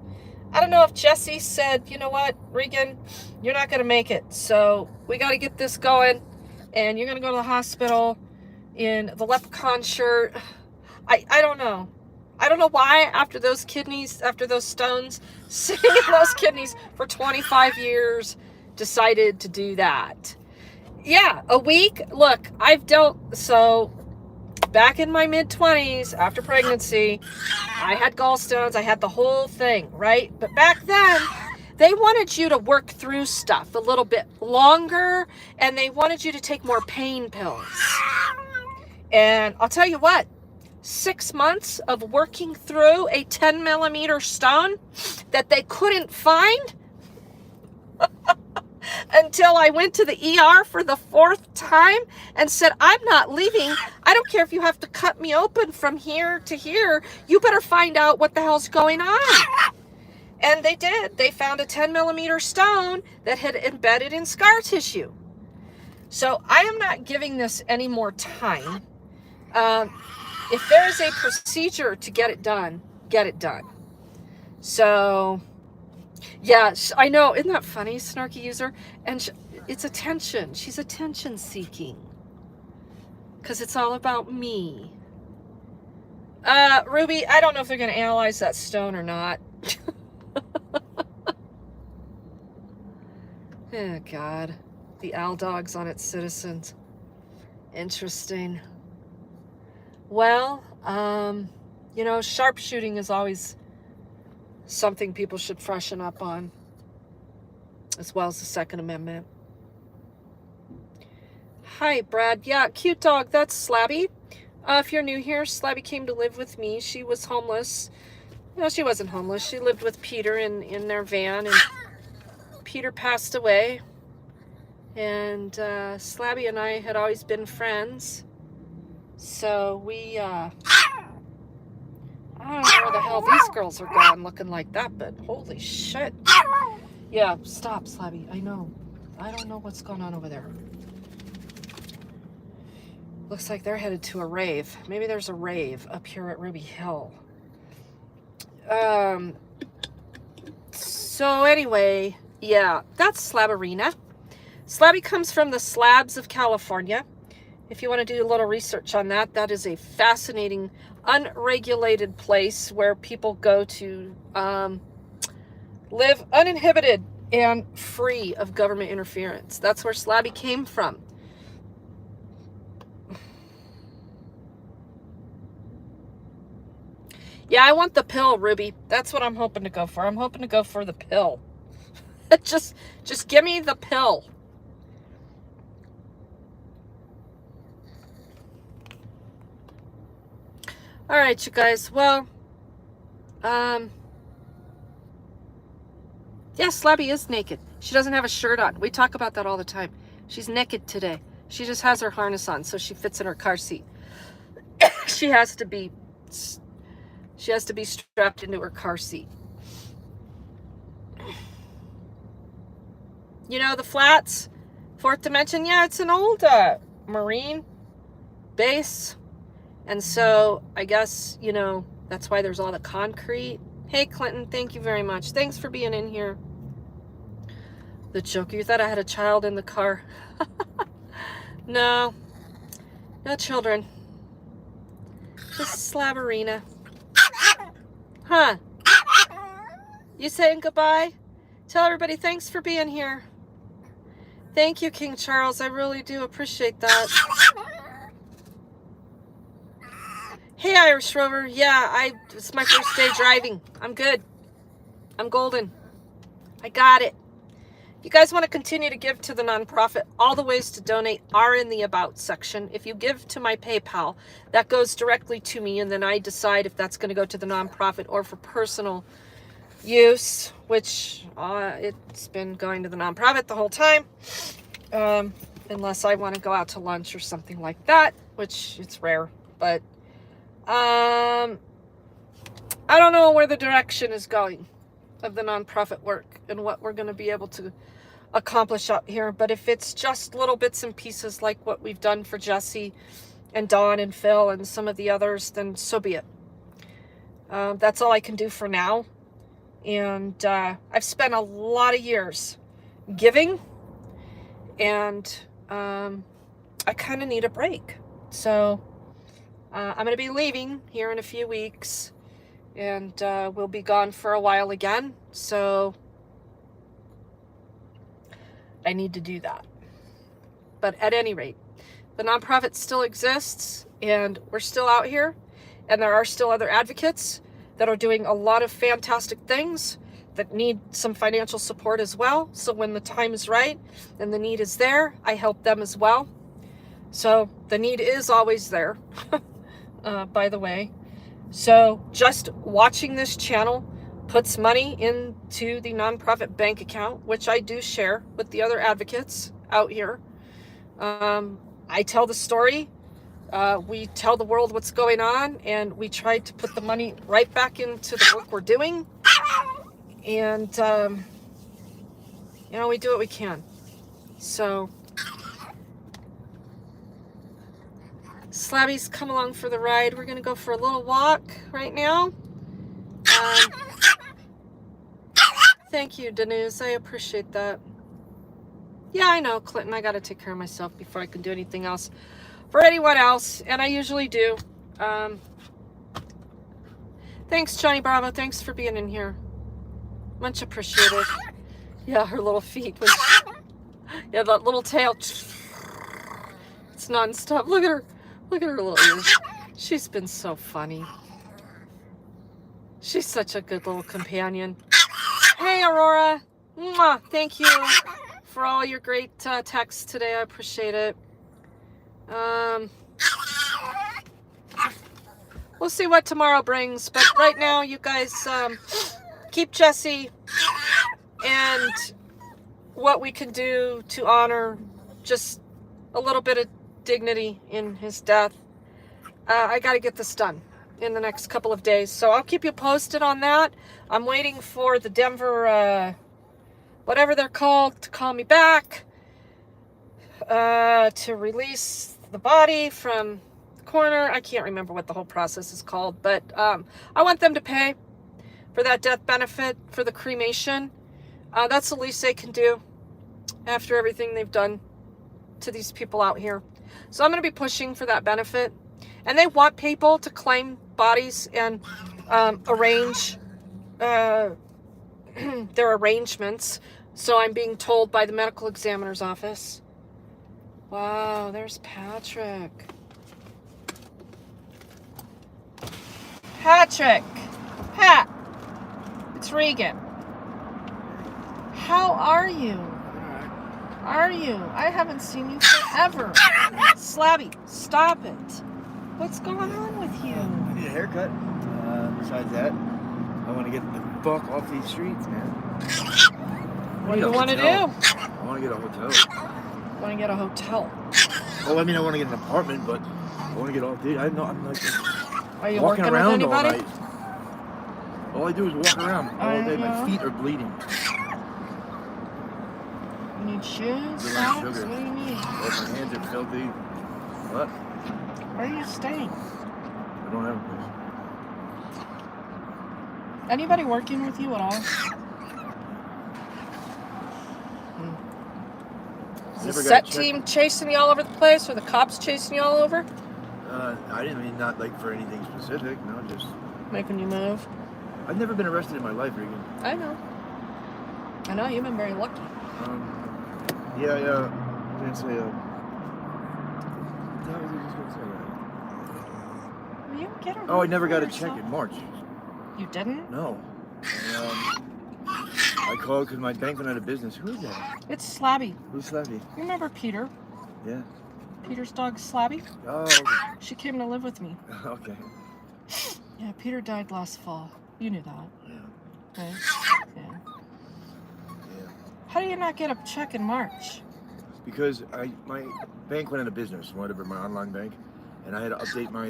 I don't know if Jesse said, you know what, Regan, you're not going to make it. So we got to get this going. And you're going to go to the hospital in the leprechaun shirt. I don't know. I don't know why after those stones, sitting in those kidneys for 25 years, decided to do that. Yeah, a week. Look, so back in my mid-20s, after pregnancy, I had gallstones. I had the whole thing, right? But back then, they wanted you to work through stuff a little bit longer, and they wanted you to take more pain pills. And I'll tell you what, 6 months of working through a 10 millimeter stone that they couldn't find until I went to the ER for the 4th time and said, I'm not leaving. I don't care if you have to cut me open from here to here. You better find out what the hell's going on. And they did. They found a 10 millimeter stone that had embedded in scar tissue. So I am not giving this any more time. If there is a procedure to get it done, get it done. So, yeah, I know. Isn't that funny, snarky user? And it's attention. She's attention seeking. Because it's all about me. Ruby, I don't know if they're going to analyze that stone or not. Oh, God. The owl dog's on its citizens. Interesting. Well, sharpshooting is always something people should freshen up on, as well as the Second Amendment. Hi, Brad. Yeah, cute dog. That's Slabby. If you're new here, Slabby came to live with me. She was homeless. No, she wasn't homeless. She lived with Peter in their van, and Peter passed away. And Slabby and I had always been friends. So we, I don't know where the hell these girls are going looking like that, but holy shit. Yeah, stop, Slabby. I know. I don't know what's going on over there. Looks like they're headed to a rave. Maybe there's a rave up here at Ruby Hill. So anyway, yeah, that's Slab-A-Rina. Slabby comes from the slabs of California. If you want to do a little research on that, that is a fascinating, unregulated place where people go to live uninhibited and free of government interference. That's where Slabby came from. Yeah, I want the pill, Ruby. That's what I'm hoping to go for. I'm hoping to go for the pill. just give me the pill. All right, you guys. Well, yeah, Slabby is naked. She doesn't have a shirt on. We talk about that all the time. She's naked today. She just has her harness on, so she fits in her car seat. She has to be strapped into her car seat. You know, the flats, fourth dimension, yeah, it's an old Marine base. And so I guess, you know, that's why there's all the concrete. Hey, Clinton, thank you very much. Thanks for being in here. The joke, you thought I had a child in the car. No children. Just Slab-A-Rina. Huh? You saying goodbye? Tell everybody thanks for being here. Thank you, King Charles. I really do appreciate that. Hey, Irish Rover. Yeah, it's my first day driving. I'm good. I'm golden. I got it. If you guys want to continue to give to the nonprofit, all the ways to donate are in the About section. If you give to my PayPal, that goes directly to me, and then I decide if that's going to go to the nonprofit or for personal use, which it's been going to the nonprofit the whole time, unless I want to go out to lunch or something like that, which it's rare. But I don't know where the direction is going of the nonprofit work and what we're going to be able to accomplish out here. But if it's just little bits and pieces like what we've done for Jesse and Dawn and Phil and some of the others, then so be it. That's all I can do for now. And I've spent a lot of years giving, and I kind of need a break. So I'm going to be leaving here in a few weeks, and we'll be gone for a while again. So I need to do that. But at any rate, the nonprofit still exists, and we're still out here, and there are still other advocates that are doing a lot of fantastic things that need some financial support as well. So when the time is right and the need is there, I help them as well. So the need is always there, by the way. So just watching this channel puts money into the nonprofit bank account, which I do share with the other advocates out here. I tell the story. We tell the world what's going on, and we try to put the money right back into the work we're doing. And, you know, we do what we can. So, Slabby's come along for the ride. We're going to go for a little walk right now. Thank you, Denise. I appreciate that. Yeah, I know, Clinton. I got to take care of myself before I can do anything else for anyone else, and I usually do. Thanks, Johnny Bravo. Thanks for being in here. Much appreciated. Yeah, her little feet. Yeah, that little tail. It's nonstop. Look at her. Look at her little ears. She's been so funny. She's such a good little companion. Hey, Aurora. Mwah. Thank you for all your great texts today. I appreciate it. We'll see what tomorrow brings, but right now, you guys, keep Jesse and what we can do to honor just a little bit of dignity in his death. I got to get this done in the next couple of days, so I'll keep you posted on that. I'm waiting for the Denver whatever they're called, to call me back, to release the body from the coroner. I can't remember what the whole process is called, but I want them to pay for that death benefit for the cremation. That's the least they can do after everything they've done to these people out here. So I'm going to be pushing for that benefit. And they want people to claim bodies and arrange their arrangements. So I'm being told by the medical examiner's office. Wow, there's Patrick. Patrick! Pat! It's Regan. How are you? Are you? I haven't seen you forever. Slabby, stop it. What's going on with you? I need a haircut. Besides that, I want to get the fuck off these streets, man. What do you want to do? I want to get a hotel. Want to get a hotel? Well, I mean, I want to get an apartment, but I want to get off these. I'm like Are you walking working around with all anybody? night. All I do is walk around all day. My feet are bleeding. You need shoes, They're like socks? sugar. What do you need? Oh, my hands are filthy. What? Where are you staying? I don't have a place. Anybody working with you at all? Is the Never got set checked. team chasing you all over the place, or the cops chasing you all over? I didn't mean not like for anything specific. No, just Making you move? I've never been arrested in my life, Regan. I know. I know, you've been very lucky. Yeah, I was gonna say, what the hell was I just gonna say? Will you get a Oh, I room never for got a yourself? check in March. You didn't? No. And, I called because my bank went out of business. Who is that? It's Slabby. Who's Slavy? You remember Peter? Yeah. Peter's dog Slabby? Oh, okay. She came to live with me. Okay. Yeah, Peter died last fall. You knew that, Yeah. right? Yeah. Yeah. How do you not get a check in March? Because my bank went out of business, whatever, my online bank, and I had to update my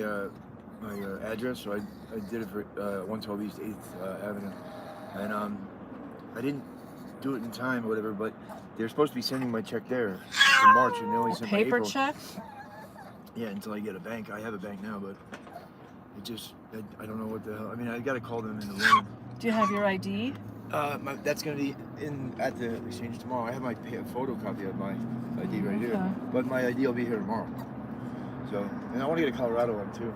address, so I did it for 112 East 8th Avenue, and I didn't do it in time or whatever, but they're supposed to be sending my check there in March, and they only A sent my paper April. check? Yeah, until I get a bank. I have a bank now, but it just I don't know what the hell. I mean, I got to call them in the morning. Do you have your ID? That's gonna be at the exchange tomorrow. I have my photocopy of my ID right here, Okay. but my ID will be here tomorrow. So, and I want to get a Colorado one too.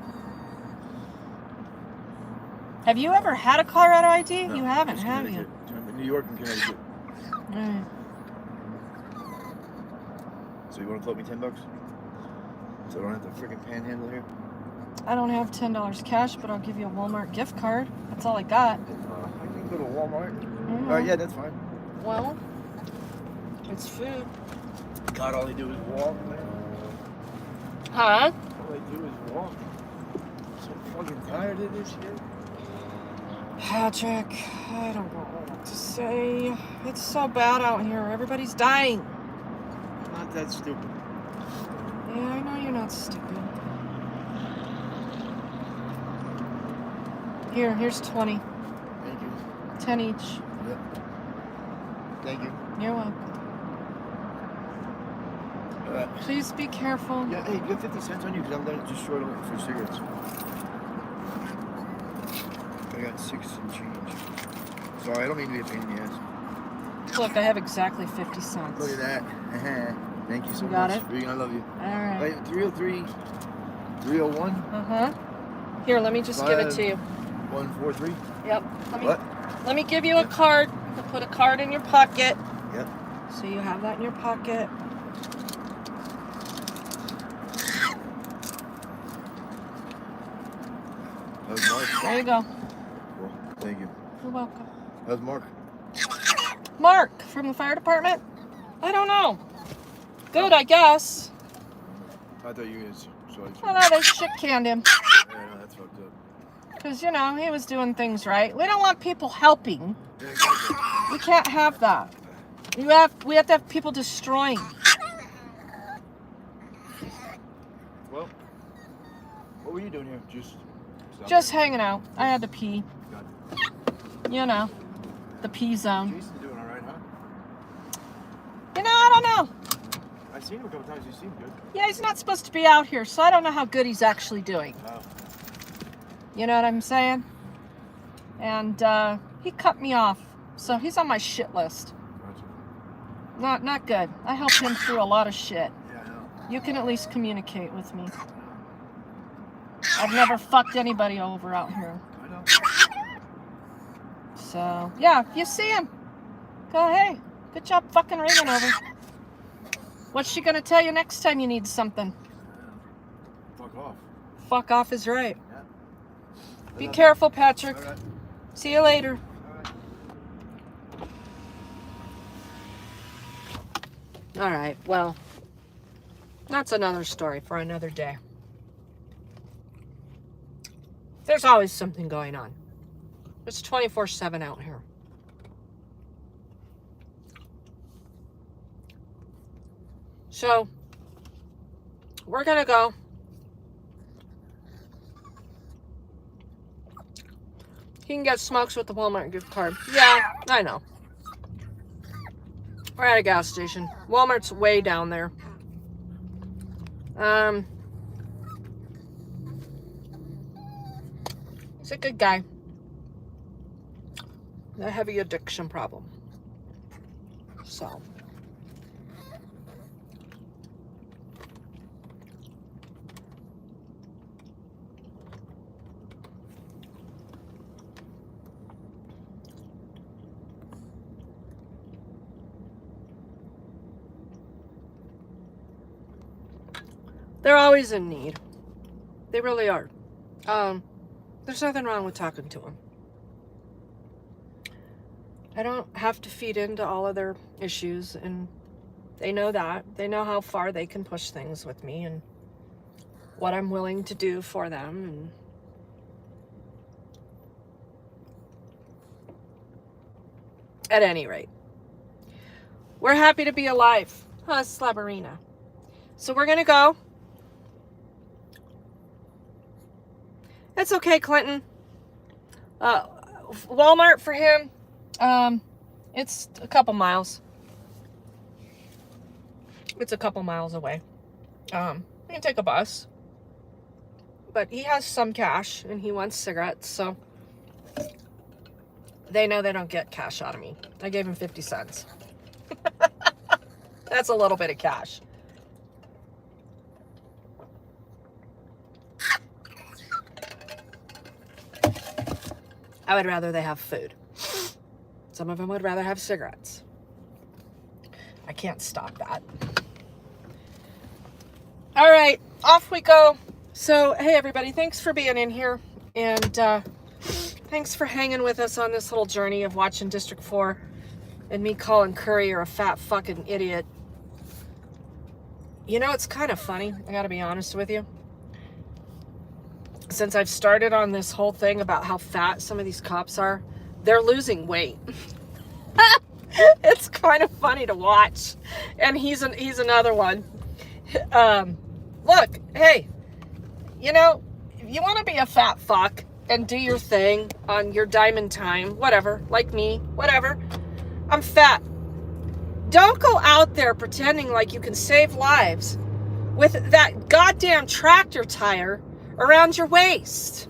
Have you ever had a Colorado ID? No, You haven't, just have you? Connecticut. I'm in New York and Connecticut. Right. So you want to float me $10? So I don't have to freaking panhandle here. I don't have $10 cash, but I'll give you a Walmart gift card. That's all I got. I can go to Walmart. Mhm. Yeah, that's fine. Well, it's food. God, all I do is walk, man. Huh? All I do is walk. I'm so fucking tired of this shit. Patrick, I don't know what to say. It's so bad out here. Everybody's dying. I'm not that stupid. Yeah, I know you're not stupid. Here's 20. Thank you. 10 each. Yep. Thank you. You're welcome. Please be careful. Yeah, hey, you got 50 cents on you because I'm just short on for cigarettes. I got 6 and change. Sorry, I don't mean to be a pain in the ass. Look, I have exactly 50 cents. Look at that. Thank you so You got much. it? Regan, I love you. All right. Wait, 303, 301, Uh-huh. Here, let me just give it to you. 143. Yep. What? Let me give you a card. I'll put a card in your pocket. Yep. So you have that in your pocket. How's Mark? There you go. Cool. Thank you. You're welcome. How's Mark? Mark from the fire department? I don't know. Good, I guess. I thought you guys. So Well, no, they shit canned him. Yeah, no, that's fucked up. Because, you know, he was doing things right. We don't want people helping. Yeah, exactly. We can't have that. We have to have people destroying. Well, what were you doing here? Just hanging out. I had to pee. Got it. You know, the pee zone. Jason's doing all right, huh? don't know. I've seen him a couple times. He seemed good. Yeah, he's not supposed to be out here, so I don't know how good he's actually doing. Oh. You know what I'm saying? And he cut me off, so he's on my shit list. Gotcha. Not good. I helped him through a lot of shit. Yeah, I know. You can at least communicate with me. I've never fucked anybody over out here. I know. So, yeah, if you see him, go, hey, good job fucking ringing over. What's she gonna tell you next time you need something? Fuck off. Fuck off is right. Yeah. Be careful, Patrick. All right. See you later. All right, well, that's another story for another day. There's always something going on. It's 24/7 out here. So, we're gonna go. He can get smokes with the Walmart gift card. Yeah, I know. We're at a gas station. Walmart's way down there. He's a good guy. A heavy addiction problem. So. They're always in need. They really are. There's nothing wrong with talking to them. I don't have to feed into all of their issues, and they know that. They know how far they can push things with me and what I'm willing to do for them. And at any rate, we're happy to be alive. Huh, Slabarina. So we're going to go. It's okay, Clinton. Walmart for him, it's a couple miles. It's a couple miles away. We can take a bus. But he has some cash, and he wants cigarettes, so they know they don't get cash out of me. I gave him 50 cents. That's a little bit of cash. I would rather they have food. Some of them would rather have cigarettes. I can't stop that. All right, off we go. So, hey everybody, thanks for being in here. And thanks for hanging with us on this little journey of watching District 4 and me calling Courier a fat fucking idiot. You know, it's kind of funny, I gotta be honest with you. Since I've started on this whole thing about how fat some of these cops are, they're losing weight. It's kind of funny to watch. And he's another one. Look, hey, you know, if you want to be a fat fuck and do your thing on your diamond time, whatever, like me, whatever, I'm fat. Don't go out there pretending like you can save lives with that goddamn tractor tire around your waist.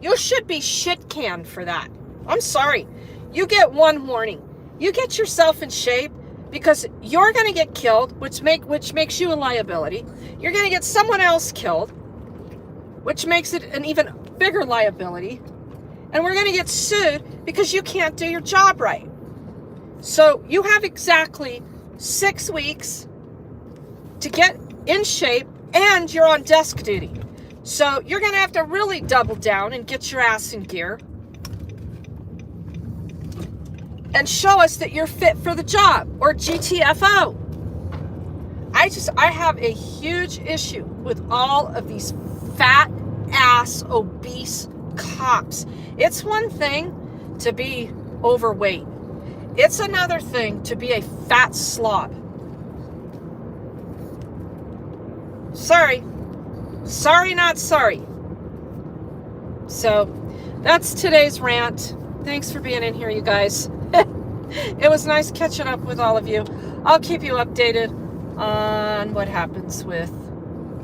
You should be shit canned for that. I'm sorry. You get one warning. You get yourself in shape because you're going to get killed, which makes you a liability. You're going to get someone else killed, which makes it an even bigger liability. And we're going to get sued because you can't do your job right. So you have exactly 6 weeks to get in shape, and you're on desk duty. So you're going to have to really double down and get your ass in gear and show us that you're fit for the job, or GTFO. I have a huge issue with all of these fat ass obese cops. It's one thing to be overweight. It's another thing to be a fat slob. Sorry. Sorry, not sorry. So, that's today's rant. Thanks for being in here, you guys. It was nice catching up with all of you. I'll keep you updated on what happens with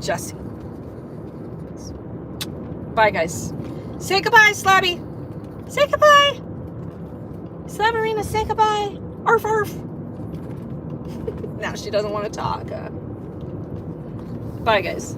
Jesse. Bye, guys. Say goodbye, Slabby. Say goodbye. Slabberina, say goodbye. Arf, arf. Now she doesn't want to talk. Bye, guys.